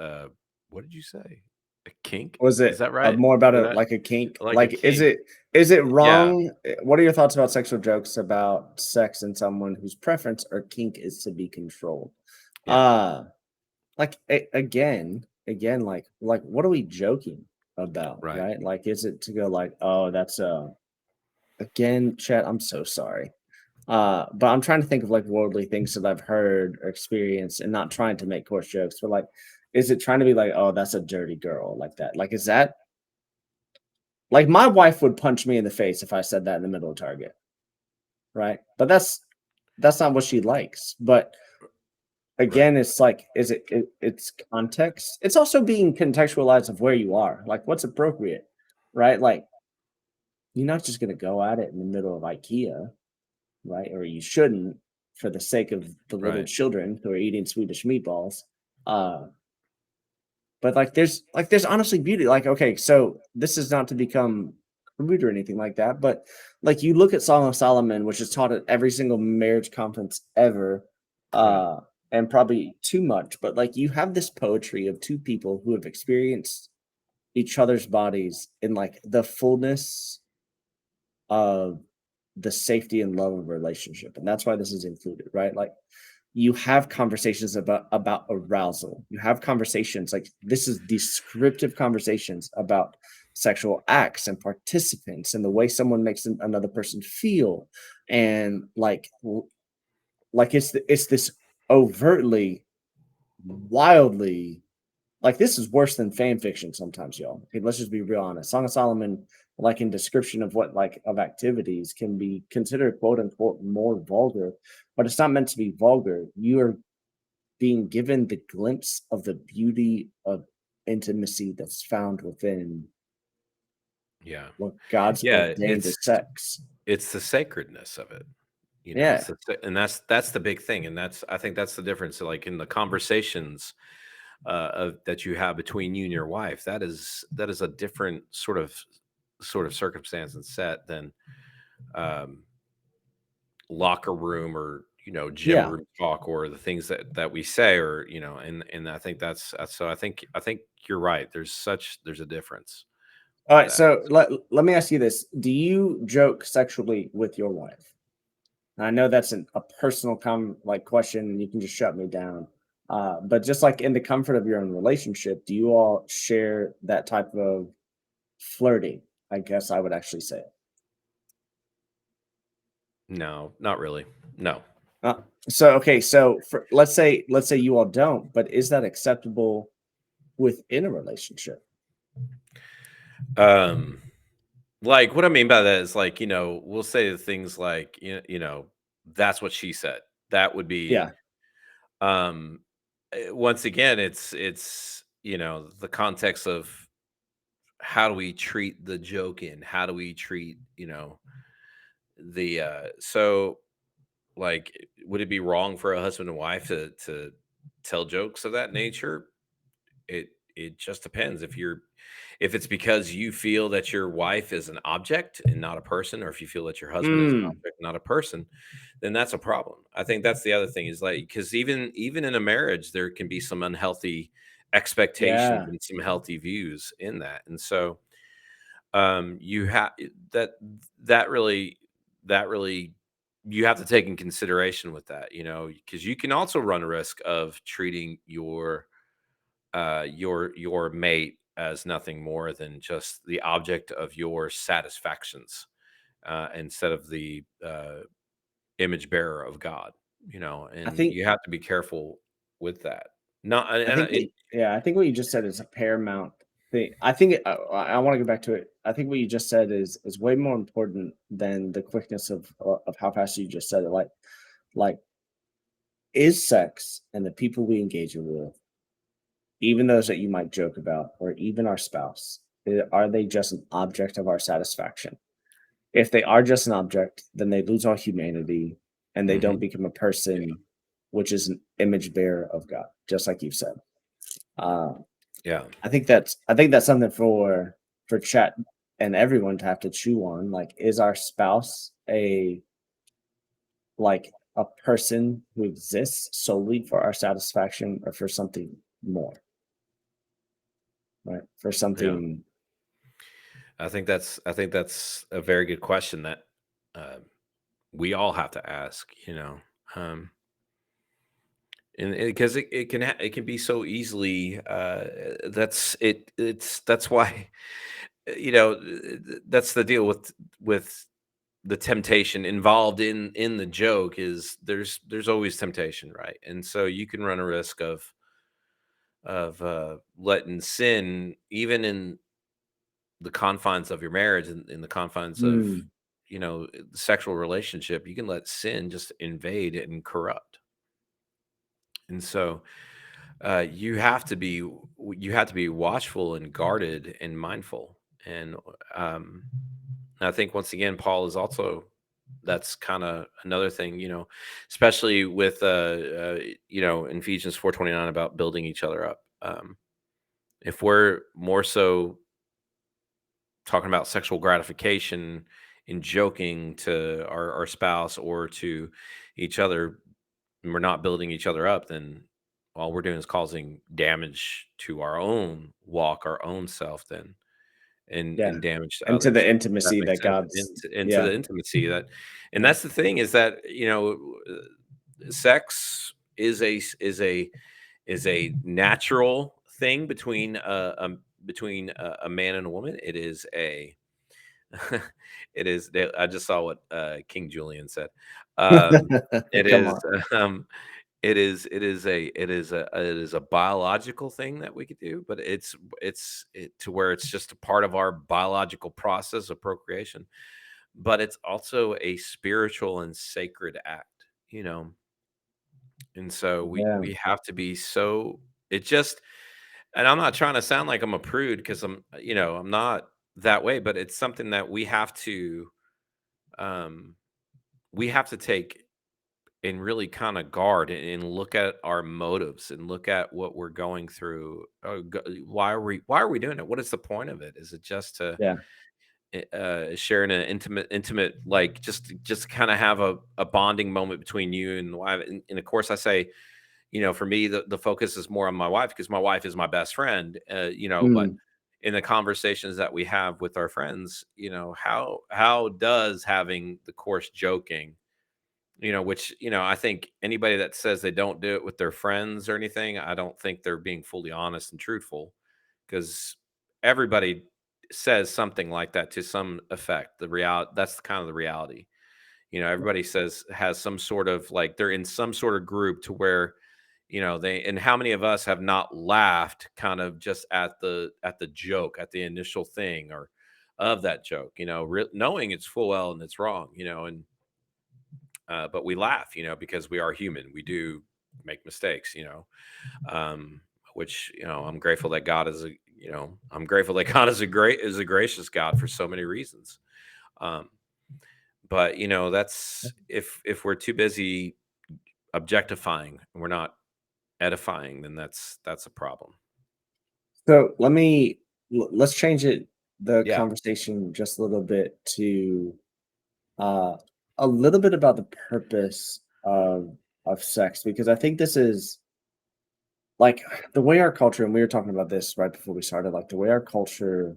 what did you say? A kink? Was it Is that right? more about Did a I like a kink? like a Like, kink? is it Yeah, wrong? What are your thoughts about sexual jokes about sex and someone whose preference or kink is to be controlled? yeah, Uh like again, like what are we joking about, right. right? Like, is it to go like, oh, that's again, Chet, I'm so sorry. But I'm trying to think of like worldly things that I've heard or experienced and not trying to make coarse jokes, but like, is it trying to be like, oh, that's a dirty girl like that? Like, is that like my wife would punch me in the face if I said that in the middle of Target, right? But that's not what she likes. But Right, again, it's like, it's context. It's also being contextualized of where you are, like what's appropriate, right? Like you're not just gonna go at it in the middle of IKEA, right? Or you shouldn't for the sake of the little right. children who are eating Swedish meatballs. Uh, but there's honestly beauty. Like, okay, so this is not to become crude or anything like that, but like you look at Song of Solomon, which is taught at every single marriage conference ever, Right. uh, and probably too much, but like you have this poetry of two people who have experienced each other's bodies in like the fullness of the safety and love of a relationship. And that's why this is included, right? Like you have conversations about arousal. You have conversations like this is descriptive conversations about sexual acts and participants and the way someone makes another person feel and like it's this overtly wildly like, this is worse than fan fiction sometimes, y'all. Okay, let's just be real honest. Song of Solomon, like in description of what like of activities can be considered quote unquote more vulgar, but it's not meant to be vulgar. You are being given the glimpse of the beauty of intimacy that's found within Yeah. what God's Yeah, ordained as sex. it's the sacredness of it. It's Yeah. and that's the big thing, and I think that's the difference, like, in the conversations, that you have between you and your wife, that is a different sort of circumstance and set than, um, locker room or, gym Yeah. room talk or the things that we say or, and I think so I think you're right. There's a difference All with right. that. So let me ask you this. Do you joke sexually with your wife? I know that's a personal like question, and you can just shut me down. But just like in the comfort of your own relationship, do you all share that type of flirting? I guess I would actually say it. No, not really. No. Uh, so okay, so let's say you all don't, but is that acceptable within a relationship? Um, like, what I mean by that is, like, we'll say the things like, "That's what she said." That would be, Yeah. um, once again, it's, the context of how do we treat the joke in? How do we treat, so, like, would it be wrong for a husband and wife to tell jokes of that nature? It just depends if it's because you feel that your wife is an object and not a person, or if you feel that your husband is an Mm, object, not a person, then that's a problem. I think that's the other thing is like because even in a marriage, there can be some unhealthy expectations yeah. and some healthy views in that, and so you have that that really that really you have to take in consideration with that, because you can also run a risk of treating your mate as nothing more than just the object of your satisfactions, instead of the image bearer of God, I and think you have to be careful with that. Not I and think what it, yeah, I think what you just said is a paramount I think I want to go back to it. I think what you just said is way more important than the quickness of how fast you just said it. Like is sex and the people we engage with, even those that you might joke about, or even our spouse, are they just an object of our satisfaction? If they are just an object, then they lose all humanity and they don't Mhm. become a Yeah, person, which is an image bearer of God, just like you've said. Uh, yeah, I think that's something for chat and everyone to have to chew on. Like, is our spouse a person who exists solely for our satisfaction or for something more, right? For yeah. something, I think that's a very good question that, uh, we all have to ask, um, and because it can be so easily, that's why, that's the deal with the temptation involved in the joke is there's always temptation, right? And so you can run a risk of letting sin, even in the confines of your marriage and in the confines of mm, the sexual relationship, you can let sin just invade and corrupt. And so you have to be watchful and guarded and mindful. And um, I think once again, Paul is also that's kind of another thing, especially with in Ephesians 4:29 about building each other up. If we're more so talking about sexual gratification and joking to our spouse or to each other, and we're not building each other up, then all we're doing is causing damage to our own walk, our own self, then yeah, and damage to into the others. That intimacy makes that sense. God's, Into yeah, the intimacy that, and yeah, that's the thing is that sex is a natural thing between a man and a woman. It is a it is. I just saw what King Julian said. Um, it come is. on, Um, it is a biological thing that we could do, but to where it's just a part of our biological process of procreation. But it's also a spiritual and sacred act, and so we yeah, we have to be so. It just and I'm not trying to sound like I'm a prude because I'm not that way, but it's something that um, we have to take and really kind of guard and look at our motives and look at what we're going through. Why are we doing it? What is the point of it? Is it just to yeah, share in an intimate, like just kind of have a bonding moment between you and the wife? And of course, I say, for me, the focus is more on my wife because my wife is my best friend. But mm, in the conversations that we have with our friends, how does having the coarse joking, which, I think anybody that says they don't do it with their friends or anything, I don't think they're being fully honest and truthful because everybody says something like that to some effect. That's kind of the reality. Everybody has some sort of like they're in some sort of group to where, and how many of us have not laughed kind of just at the joke, at the initial thing or of that joke, knowing it's full well and it's wrong, and but we laugh, because we are human. We do make mistakes, um, which I'm grateful that God is I'm grateful that God is a gracious God for so many reasons. Um, but that's if we're too busy objectifying and we're not edifying, then that's a problem. so let's change the Yeah, conversation just a little bit to uh, a little bit about the purpose of sex, because I think this is like the way our culture, and we were talking about this right before we started, like the way our culture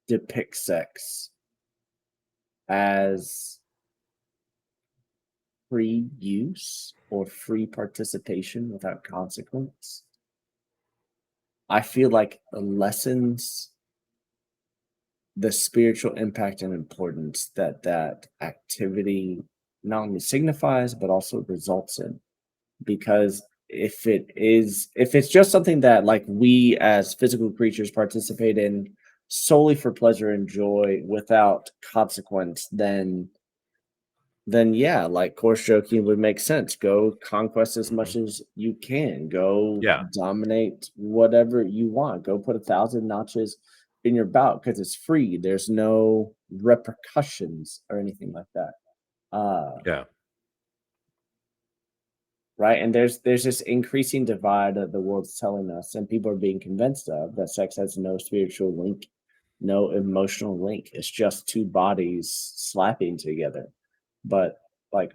depicts sex as free use or free participation without consequence. I feel like lessens the spiritual impact and importance that that activity not only signifies but also results in, because if it's just something that like we as physical creatures participate in solely for pleasure and joy without consequence, then yeah, like course joking would make sense. Go conquest as much Mhm. as you can. Go Yeah, dominate whatever you want. Go put 1,000 notches in your bout because it's free. There's no repercussions or anything like that. Uh, yeah, right? And there's this increasing divide that the world's telling us, and people are being convinced of that sex has no spiritual link, no emotional link. It's just two bodies slapping together. But like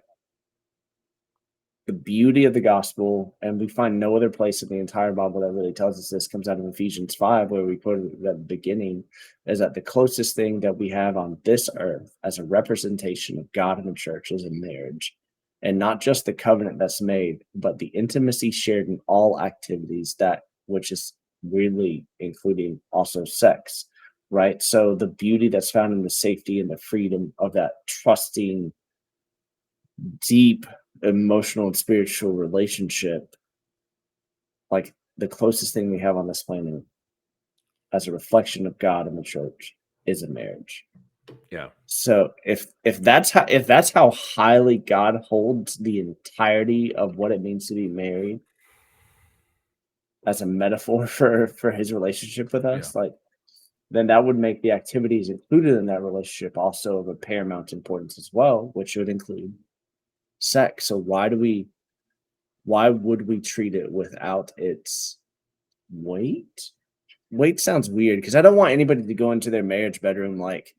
the beauty of the gospel, and we find no other place in the entire Bible that really tells us this, comes out of Ephesians 5, where we quoted at the beginning, is that the closest thing that we have on this earth as a representation of God and the church is a marriage. And not just the covenant that's made, but the intimacy shared in all activities, that which is really including also sex, right? So the beauty that's found in the safety and the freedom of that trusting, deep emotional and spiritual relationship, like the closest thing we have on this planet as a reflection of God and the church is a marriage. yeah, So if that's how highly God holds the entirety of what it means to be married as a metaphor for his relationship with yeah, us, like then that would make the activities included in that relationship also of a paramount importance as well, which would include sex. So why would we treat it without its weight? Weight sounds weird because I don't want anybody to go into their marriage bedroom like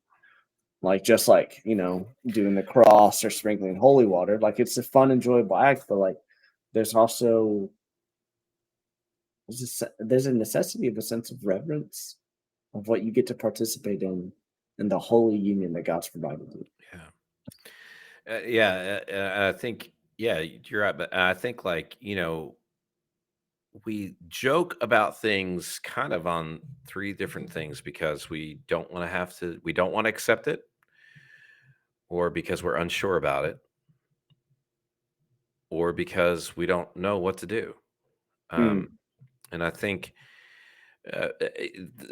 just like, doing the cross or sprinkling holy water. Like it's a fun, enjoyable act, but like there's also there's a necessity of a sense of reverence of what you get to participate in the holy union that God's provided you. yeah. Yeah, I think yeah, you're right, but I think like, we joke about things kind of on 3 different things because we don't wanna accept it, or because we're unsure about it, or because we don't know what to do. Mm, Um, and I think,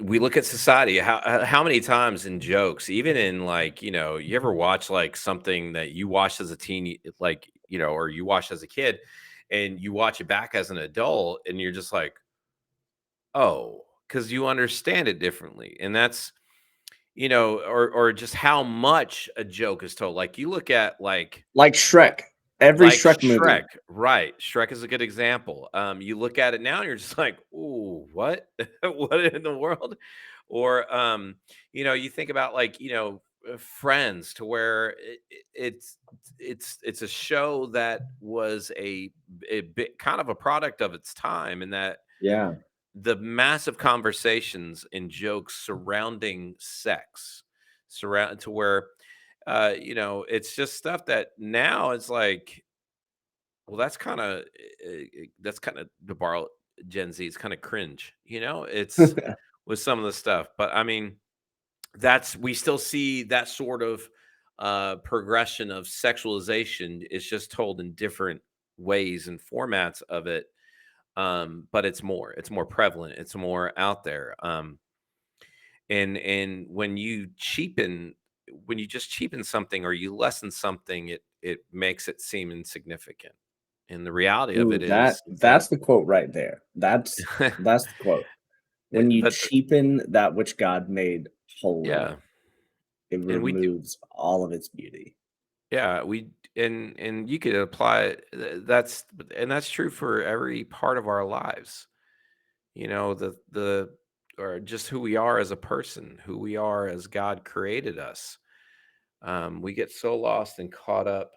we look at society, how many times in jokes, even in, like, you ever watch, like, something that you watched as a teen, like, or you watched as a kid, and you watch it back as an adult, and you're just like, "Oh," because you understand it differently, and that's or just how much a joke is told. Like, you look at, like Shrek, every like Shrek movie. Shrek, right? Shrek is a good example. You look at it now, and you're just like, "Ooh, what? What in the world?" Or, you think about, like, Friends, to where it's a show that was a bit kind of a product of its time, and that Yeah. the massive conversations and jokes surrounding sex, surround to where, it's just stuff that now it's like, well, that's kind of, to borrow Gen Z, it's kind of cringe, it's with some of the stuff. But I mean, that's we still see that sort of progression of sexualization. It's just told in different ways and formats of it, but it's more prevalent, it's more out there. And when you just cheapen something, or you lessen something, it makes it seem insignificant, and the reality of Ooh, it is that that's the quote right there. That's the quote. When you but cheapen that which God made holy, yeah, it and we do. removes all of its beauty. Yeah, and you could apply that's true for every part of our lives. The or just who we are as a person, who we are as God created us. We get so lost and caught up.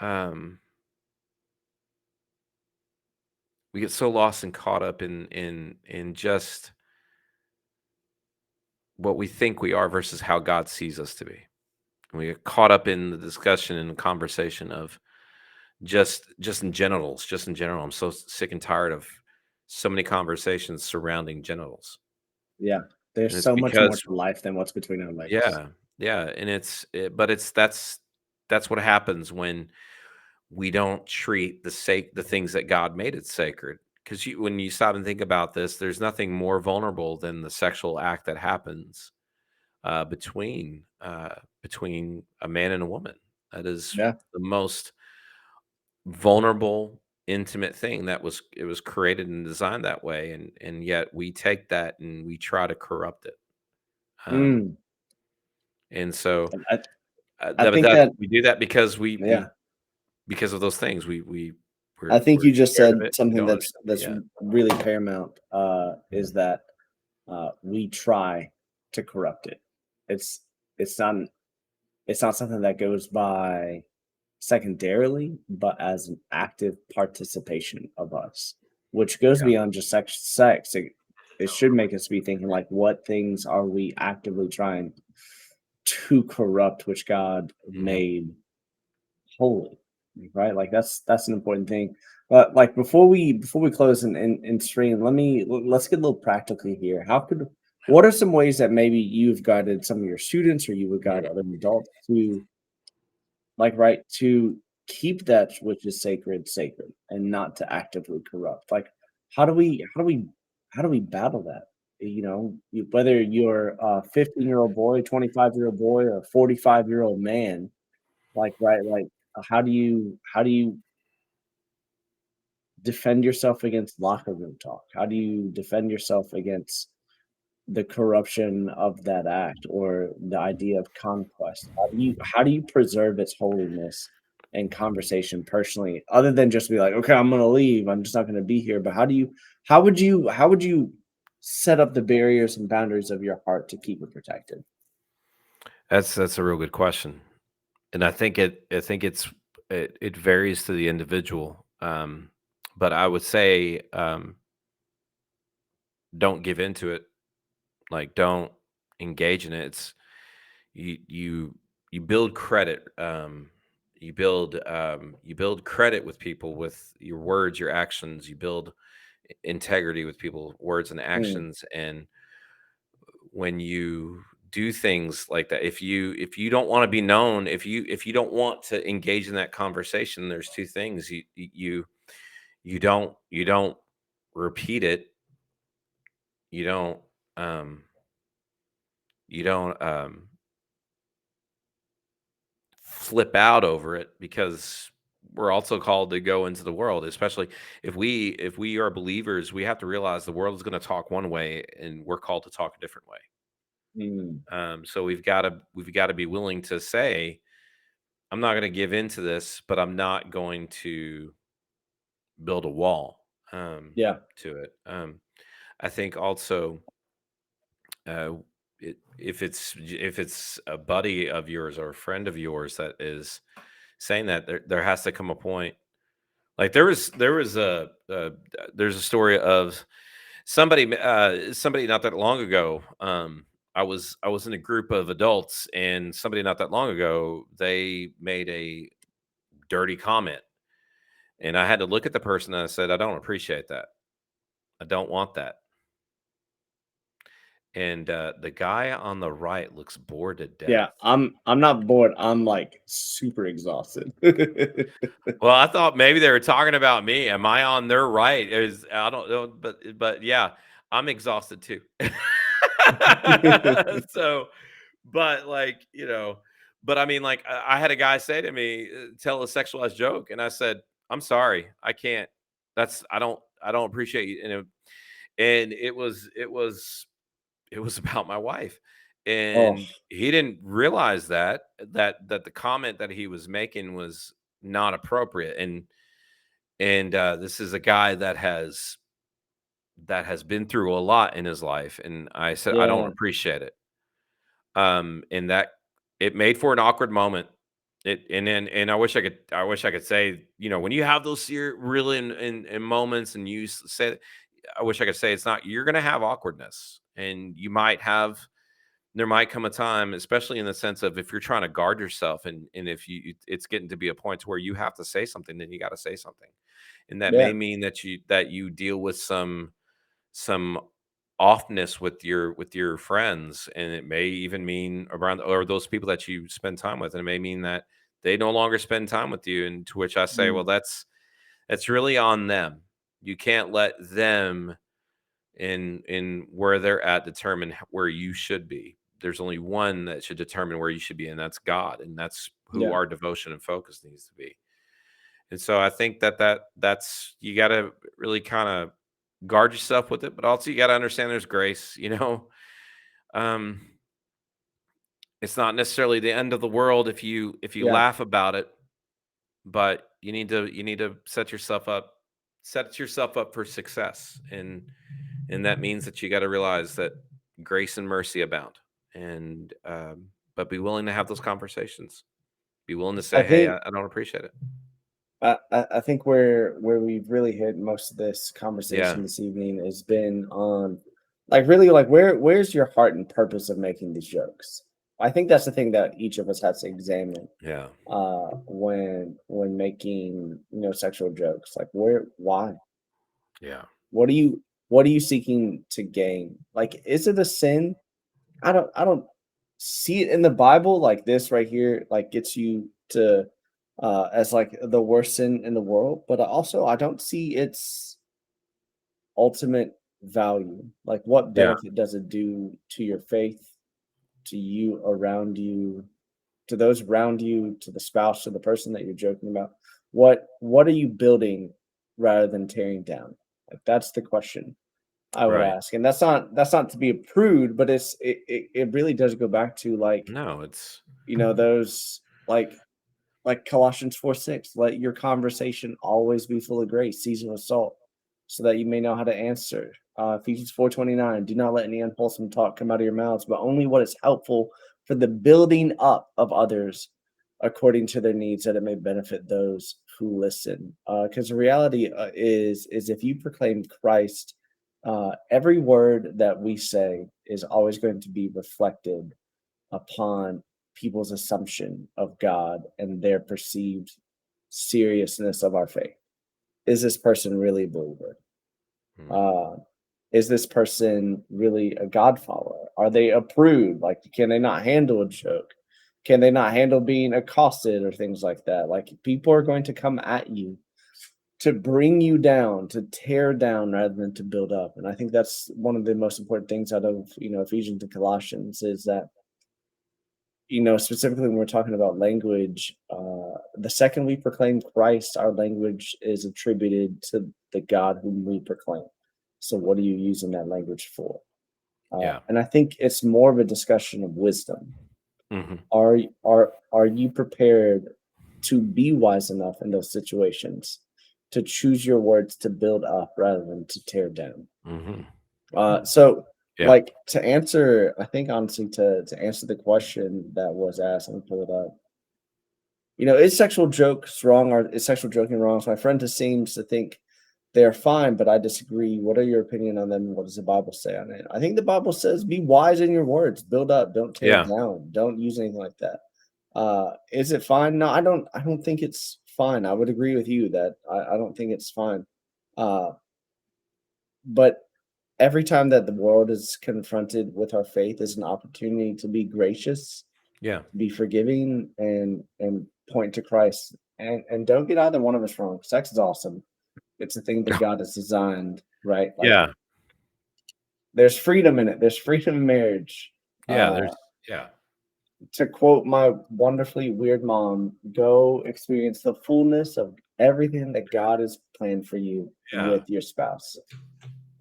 Um, we get so lost and caught up in just what we think we are versus how God sees us to be. And we get caught up in the discussion and the conversation of just in genitals, just in general. I'm so sick and tired of so many conversations surrounding genitals. Yeah. There's And it's so much more because to life than what's between our legs. yeah, yeah, and but that's what happens when we don't treat the things that God made it sacred. Because when you stop and think about this, there's nothing more vulnerable than the sexual act that happens between a man and a woman. That is Yeah. the most vulnerable, intimate thing it was created and designed that way, and yet we take that and we try to corrupt it. Um, Mm. and so I I that, but think that's that we do that because yeah. because of those things I think we're you just scared of said it. We something don't understand it that's yet. really paramount, is Mhm. that, we try to corrupt it. It's it's not it's not something that goes by secondarily, but as an active participation of us, which goes Yeah. beyond just sex. It should make us be thinking like, what things are we actively trying to corrupt, which God Mhm. made holy, right? Like that's an important thing. But like before we close and stream, let's get a little practical here. What are some ways that maybe you've guided some of your students or you would guide Mhm. other adults to like right to keep that which is sacred sacred and not to actively corrupt? Like how do we battle that? Whether you're a 15-year-old boy, 25-year-old boy, or a 45-year-old man, like, right, like, how do you defend yourself against locker room talk? How do you defend yourself against the corruption of that act or the idea of conquest? How do you preserve its holiness in conversation personally, other than just be like, "Okay, I'm gonna leave. I'm just not gonna be here." But how would you set up the barriers and boundaries of your heart to keep it protected? That's a real good question, and I think it varies to the individual. But I would say don't give into it. Like, don't engage in it. You you you build credit. You build credit with people with your words, your actions. You build integrity with people, words and Mm, actions. And when you do things like that, if you don't want to be known, if you don't want to engage in that conversation, there's two things: you don't repeat it. You don't um you don't flip out over it, because we're also called to go into the world, especially if we are believers. We have to realize the world is going to talk one way and we're called to talk a different way. mm, So we've got to be willing to say, I'm not going to give into this, but I'm not going to build a wall yeah, to it. I think also, uh, if it's a buddy of yours or a friend of yours that is saying that, there has to come a point. Like there's a story of somebody not that long ago. I was in a group of adults, and somebody not that long ago, they made a dirty comment, and I had to look at the person and I said, I don't appreciate that. I don't want that. And the guy on the right looks bored to yeah. death. I'm not bored. I'm like super exhausted. Well, I thought maybe they were talking about me. Am I on their right? Is I don't know, but yeah, I'm exhausted too. So, but like but I mean, like I had a guy say to me, tell a sexualized joke, and I said, I'm sorry, I can't. I don't appreciate you. And it was about my wife, Oh, and he didn't realize that the comment that he was making was not appropriate. And this is a guy that has been through a lot in his life, and I said, I don't yeah, appreciate it. And that it made for an awkward moment. And I wish I could say, when you have those really in moments, and say, I wish I could say, it's not, you're gonna have awkwardness, and there might come a time, especially in the sense of, if you're trying to guard yourself, and if it's getting to be a point to where you have to say something, then you got to say something. And that may yeah, mean that you deal with some offness with your friends, and it may even mean around, or those people that you spend time with, and it may mean they no longer spend time with you. And to which I say, well, Mm, that's really on them. You can't let them in where they're at determine where you should be. There's only one that should determine where you should be, and that's God, and that's who yeah. our devotion and focus needs to be. And so I think that's you got to really kind of guard yourself with it, but also you got to understand there's grace. Um, it's not necessarily the end of the world if you Yeah. laugh about it, but you need to set yourself up for success, and that means that you got to realize that grace and mercy abound, and but be willing to have those conversations. Be willing to I say, "Hey, I, think I don't appreciate it." I think where we've really hit most of this Yeah, conversation this evening has been on like really like where's your heart and purpose of making these jokes? I think that's the thing that each of us has to examine yeah, when making sexual jokes. Like why? yeah, What are you what are you seeking to gain? Like is it a sin? I don't see it in the Bible like this right here, like gets you to as like the worst sin in the world, but I don't see its ultimate value. Like what yeah, benefit does it do to your faith, to you around you, to those around you, to the spouse, to the person that you're joking about? What are you building rather than tearing down? Like that's the question I would right. ask. And that's not to be a prude, but it really does go back to like, No, it's those like Colossians 4:6, let your conversation always be full of grace, seasoned with salt, so that you may know how to answer. Ephesians 4:29, do not let any unwholesome talk come out of your mouths, but only what is helpful for the building up of others according to their needs, that it may benefit those who listen. Because the reality is if you proclaim Christ, every word that we say is always going to be reflected upon people's assumption of God and their perceived seriousness of our faith. Is this person really a believer? mm, Uh, is this person really a God follower? Are they a prude? Like, can they not handle a joke? Can they not handle being accosted or things like that? Like, people are going to come at you to bring you down, to tear down rather than to build up. And I think that's one of the most important things out of Ephesians and Colossians is that specifically when we're talking about language, the second we proclaim Christ, our language is attributed to the God whom we proclaim. So, what are you using that language for? yeah, And I think it's more of a discussion of wisdom. hmm, Are you prepared to be wise enough in those situations to choose your words to build up rather than to tear down? hmm, So, yeah, like to answer, I think honestly to answer the question that was asked, let me pull it up. Is sexual jokes wrong or is sexual joking wrong? So my friend just seems to think they're fine, but I disagree. What are your opinion on them? What does the Bible say on it? I think the Bible says be wise in your words, build up, don't tear yeah, down, don't use anything like that. Is it fine? No, I don't think it's fine. I would agree with you that I don't think it's fine. Uh, but every time that the world is confronted with our faith is an opportunity to be gracious, yeah, be forgiving, and point to Christ. And don't get either one of us wrong. Sex is awesome. It's a thing that God has designed, right? Like yeah, there's freedom in it. There's freedom in marriage. yeah. Uh, There's yeah, to quote my wonderfully weird mom, go experience the fullness of everything that God has planned for you yeah, with your spouse.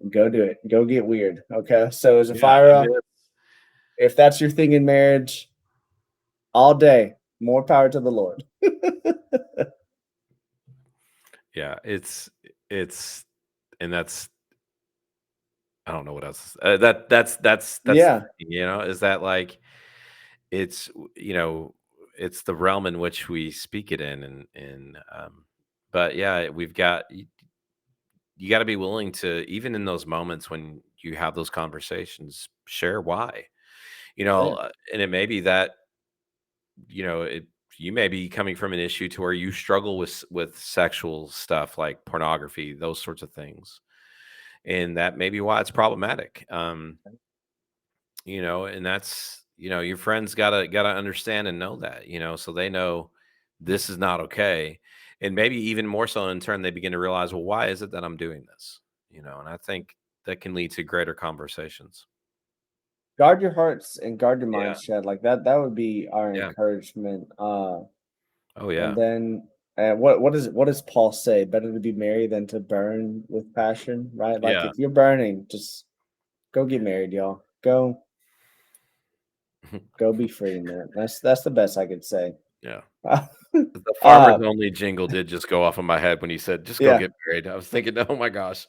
Go do it. Go get weird. Okay. So as a yeah. I mean, fire, if that's your thing in marriage, all day, more power to the Lord. yeah. It's and that's I don't know what else. That's the Yeah. thing, is that like it's it's the realm in which we speak it in, and but yeah, you got to be willing to, even in those moments when you have those conversations, share why. Yeah. And it may be that it you may be coming from an issue to where you struggle with sexual stuff like pornography, those sorts of things, and that may be why it's problematic. And that's your friends gotta understand and know that, so they know this is not okay. And maybe even more so in turn, they begin to realize, well, why is it that I'm doing this? And I think that can lead to greater conversations. Guard your hearts and guard your Yeah. minds, Chad. Like that would be our Yeah. encouragement. Oh, And yeah. then what does Paul say? Better to be married than to burn with passion, right? Like Yeah. if you're burning, just go get married, y'all. Go be free, man. That's the best I could say. Yeah. uh, The Farmers Only jingle did just go off in my head when you said, "Just go yeah. get married." I was thinking, "Oh my gosh."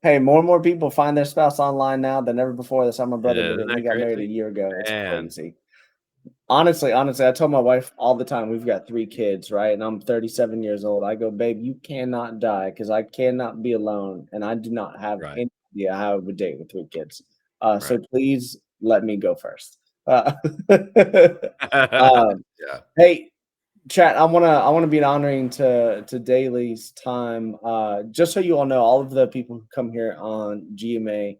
Hey, more and more people find their spouse online now than ever before. That's how my brother Yeah, did it, isn't and he that got married a crazy? year ago. It's Man, crazy. Honestly, I tell my wife all the time, we've got 3 kids, right? And I'm 37 years old. I go, "Babe, you cannot die because I cannot be alone, and I do not have right, any idea how I would date with 3 kids. right. So please let me go first." Uh, um, Yeah, hey, chat, I wanna be honoring to Daly's time. Just so you all know, all of the people who come here on GMA,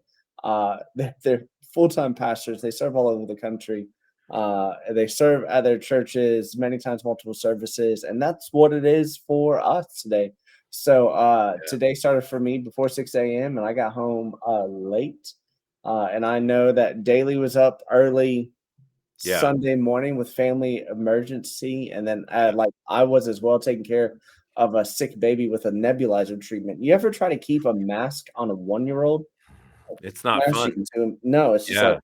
they're full-time pastors. They serve all over the country. They serve at their churches many times, multiple services, and that's what it is for us today. So yeah, today started for me before 6 a.m. and I got home late. And I know that Daly was up early yeah, Sunday morning with family emergency, and then, yeah. like, I was as well taking care of a sick baby with a nebulizer treatment. You ever try to keep a mask on a one-year-old? It's not Mask fun. you can tune no, it's just like Yeah,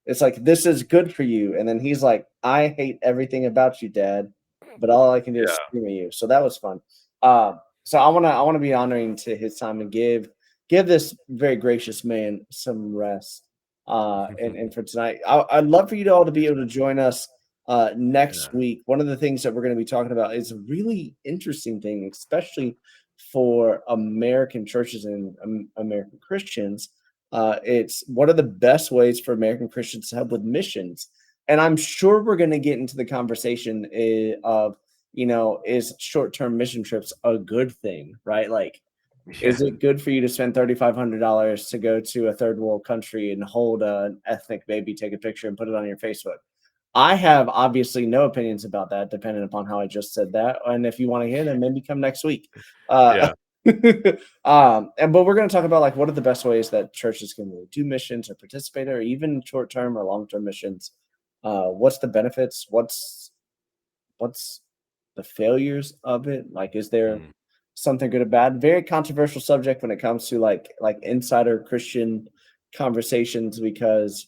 it's like, "This is good for you," and then he's like, "I hate everything about you, dad, but all I can do is yeah, scream at you." So that was fun. So I wanna be honoring to his time and give this very gracious man some rest. And for tonight, I'd love for you to all to be able to join us next yeah, week. One of the things that we're going to be talking about is a really interesting thing, especially for American churches and American Christians. It's what are the best ways for American Christians to help with missions? And I'm sure we're going to get into the conversation of, is short term mission trips a good thing, right? Like, yeah. is it good for you to spend $3,500 to go to a third world country and hold an ethnic baby, take a picture, and put it on your Facebook? I have obviously no opinions about that, depending upon how I just said that. And if you want to hear them, maybe come next week. Uh, Yeah. but we're going to talk about like what are the best ways that churches can really do missions or participate, or even short term or long term missions. What's the benefits? What's the failures of it? Like, is there Mm, something good or bad? Very controversial subject when it comes to like insider Christian conversations because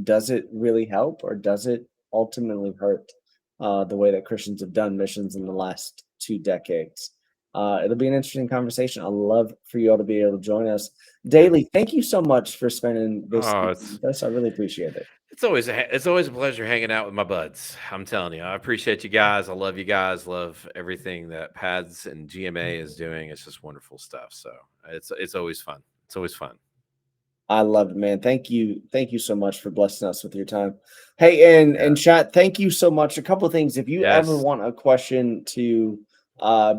does it really help or does it ultimately hurt the way that Christians have done missions in the last 2 decades? It'll be an interesting conversation. I'd love for you all to be able to join us. yeah. Daily, thank you so much for spending this Oh, evening with us. I really appreciate it. it's always a pleasure hanging out with my buds. I'm telling you, I appreciate you guys. I love you guys. Love everything that Pads and GMA is doing. It's just wonderful stuff. So it's always fun. It's always fun. I love it, man. Thank you. Thank you so much for blessing us with your time. Hey, and Yeah. chat, thank you so much. A couple of things. If you ever Yes. want a question to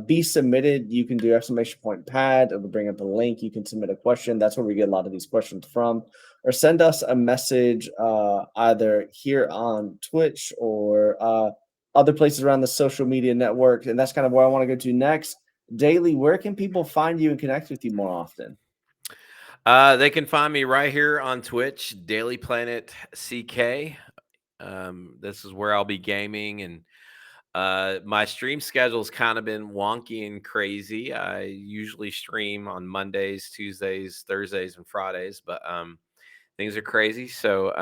be submitted, you can do exclamation point pad. It'll bring up a link. You can submit a question. That's where we get a lot of these questions from. Or send us a message either here on Twitch or other places around the social media network. And that's kind of where I want to go to next. Daily, where can people find you and connect with you more often? They can find me right here on Twitch, Daily Planet CK. This is where I'll be gaming, and my stream schedule's kind of been wonky and crazy. I usually stream on Mondays, Tuesdays, Thursdays, and Fridays, but things are crazy. So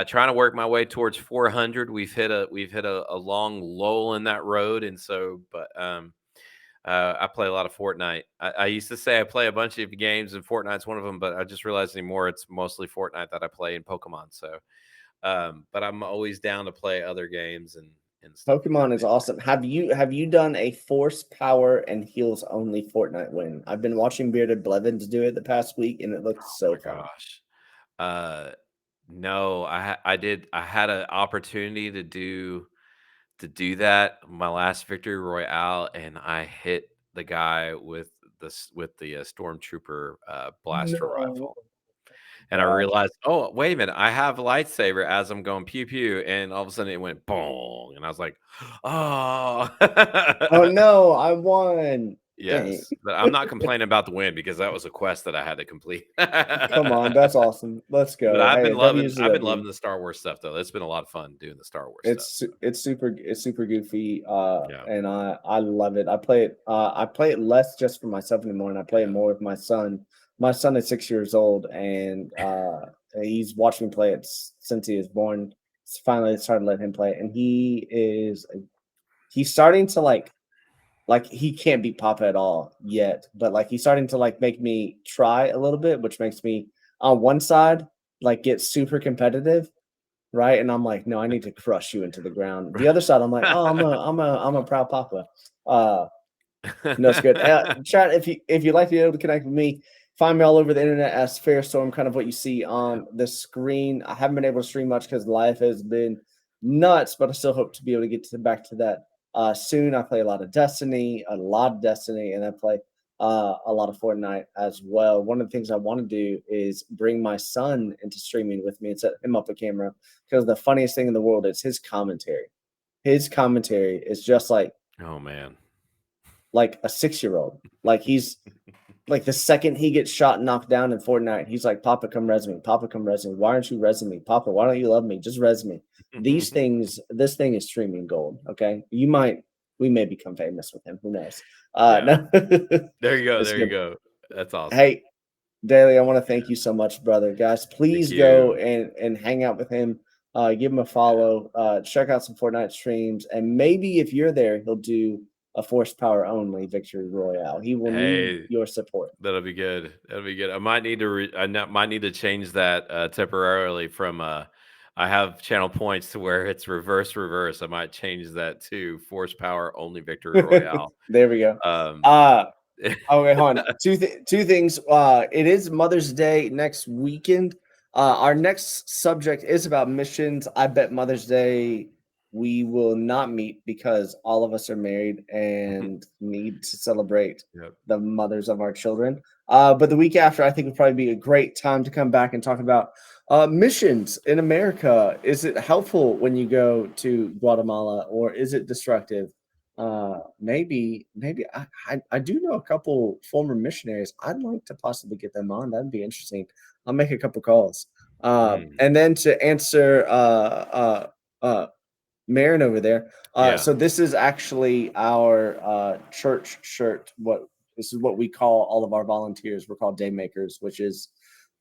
trying to work my way towards 400. We've hit a long lull in that road, and so I play a lot of Fortnite. I used to say I play a bunch of games, and Fortnite's one of them, but I just realized anymore it's mostly Fortnite that I play in Pokemon. So, but I'm always down to play other games and stuff of that Pokemon is nature. awesome. Have you done a force, power, and heals only Fortnite win? I've been watching Bearded Blevins do it the past week, and it looks Oh so my fun. gosh. Uh, no, I did. I had an opportunity to do that my last victory royale, and I hit the guy with the stormtrooper blaster No. rifle. and I realized, "Oh, wait a minute, I have a lightsaber," as I'm going pew pew, and all of a sudden it went boom, and I was like, "Oh." Oh no, I won. Dang. Yes, but I'm not complaining about the win because that was a quest that I had to complete. Come on, that's awesome. Let's But go. Hey, W's to I've been W. loving the Star Wars stuff, though. It's been a lot of fun doing the Star Wars stuff. It's super goofy, Yeah, and I love it. I play it less just for myself anymore, and I play it yeah. more with my son. My son is 6 years old, and he's watched me play it since he was born. Finally started letting him play it, and he's starting to like he can't beat Papa at all yet, but like he's starting to like make me try a little bit, which makes me on one side like get super competitive, right? And I'm like, no, I need to crush you into the ground. The other side, I'm like, oh, I'm a proud papa. Uh, no, it's good. Chat, if you'd like to be able to connect with me, find me all over the internet as PharrisStorm, kind of what you see on the screen. I haven't been able to stream much because life has been nuts, but I still hope to be able to get back to that soon. I play a lot of Destiny, and I play a lot of Fortnite as well. One of the things I want to do is bring my son into streaming with me and set him up a camera because the funniest thing in the world is his commentary. His commentary is just Oh, man. like a 6-year-old. Like he's like the second he gets shot and knocked down in Fortnite, he's like, Papa, come res me. Papa, come res me. Why aren't you resing me? Papa, why don't you love me? Just res me. These things, this thing is streaming gold. Okay. We may become famous with him. Who knows? Yeah. No, There you go, it's there you good. go. That's awesome. Hey, Daly, I want to thank Yeah. you so much, brother. Guys, Thank please go you. and hang out with him. Give him a Yeah. follow. Check out some Fortnite streams, and maybe if you're there, he'll do a Force Power only victory royale. He will need Hey, your support. that'll be good. That'll be good. I might need to might need to change that, temporarily from, I have channel points to where it's reverse, reverse. I might change that to force power only victory royale. There we go. Um Uh okay, hold on. Two things. It is Mother's Day next weekend. Our next subject is about missions. I bet Mother's Day we will not meet because all of us are married and need to celebrate Yep. the mothers of our children. But the week after, I think would probably be a great time to come back and talk about missions in America. Is it helpful when you go to Guatemala, or is it destructive? Maybe I do know a couple former missionaries. I'd like to possibly get them on. That'd be interesting. I'll make a couple calls. Mm. And then to answer uh Marin over there. Yeah. So this is actually our church shirt. What This is what we call all of our volunteers. We're called day makers, which is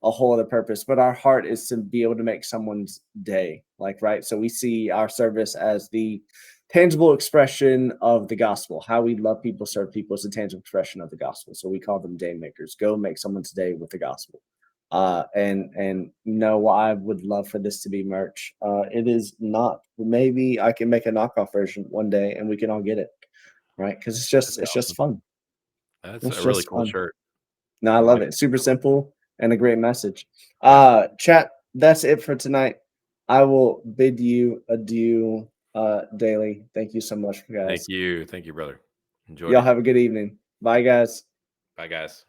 a whole other purpose. But our heart is to be able to make someone's day, like right. So we see our service as the tangible expression of the gospel. How we love people, serve people is a tangible expression of the gospel. So we call them day makers. Go make someone's day with the gospel. And no, I would love for this to be merch. It is not. Maybe I can make a knockoff version one day and we can all get it, right? Because That'd be it's just awesome. fun. That's It's a really just cool fun. shirt. No, I I love like it. it. Super simple and a great message. Yeah. Chat, that's it for tonight. I will bid you adieu, daily. Thank you so much, Thank guys. you. Thank you, brother. Enjoyed Y'all it. have a good evening. Bye, guys. Bye, guys.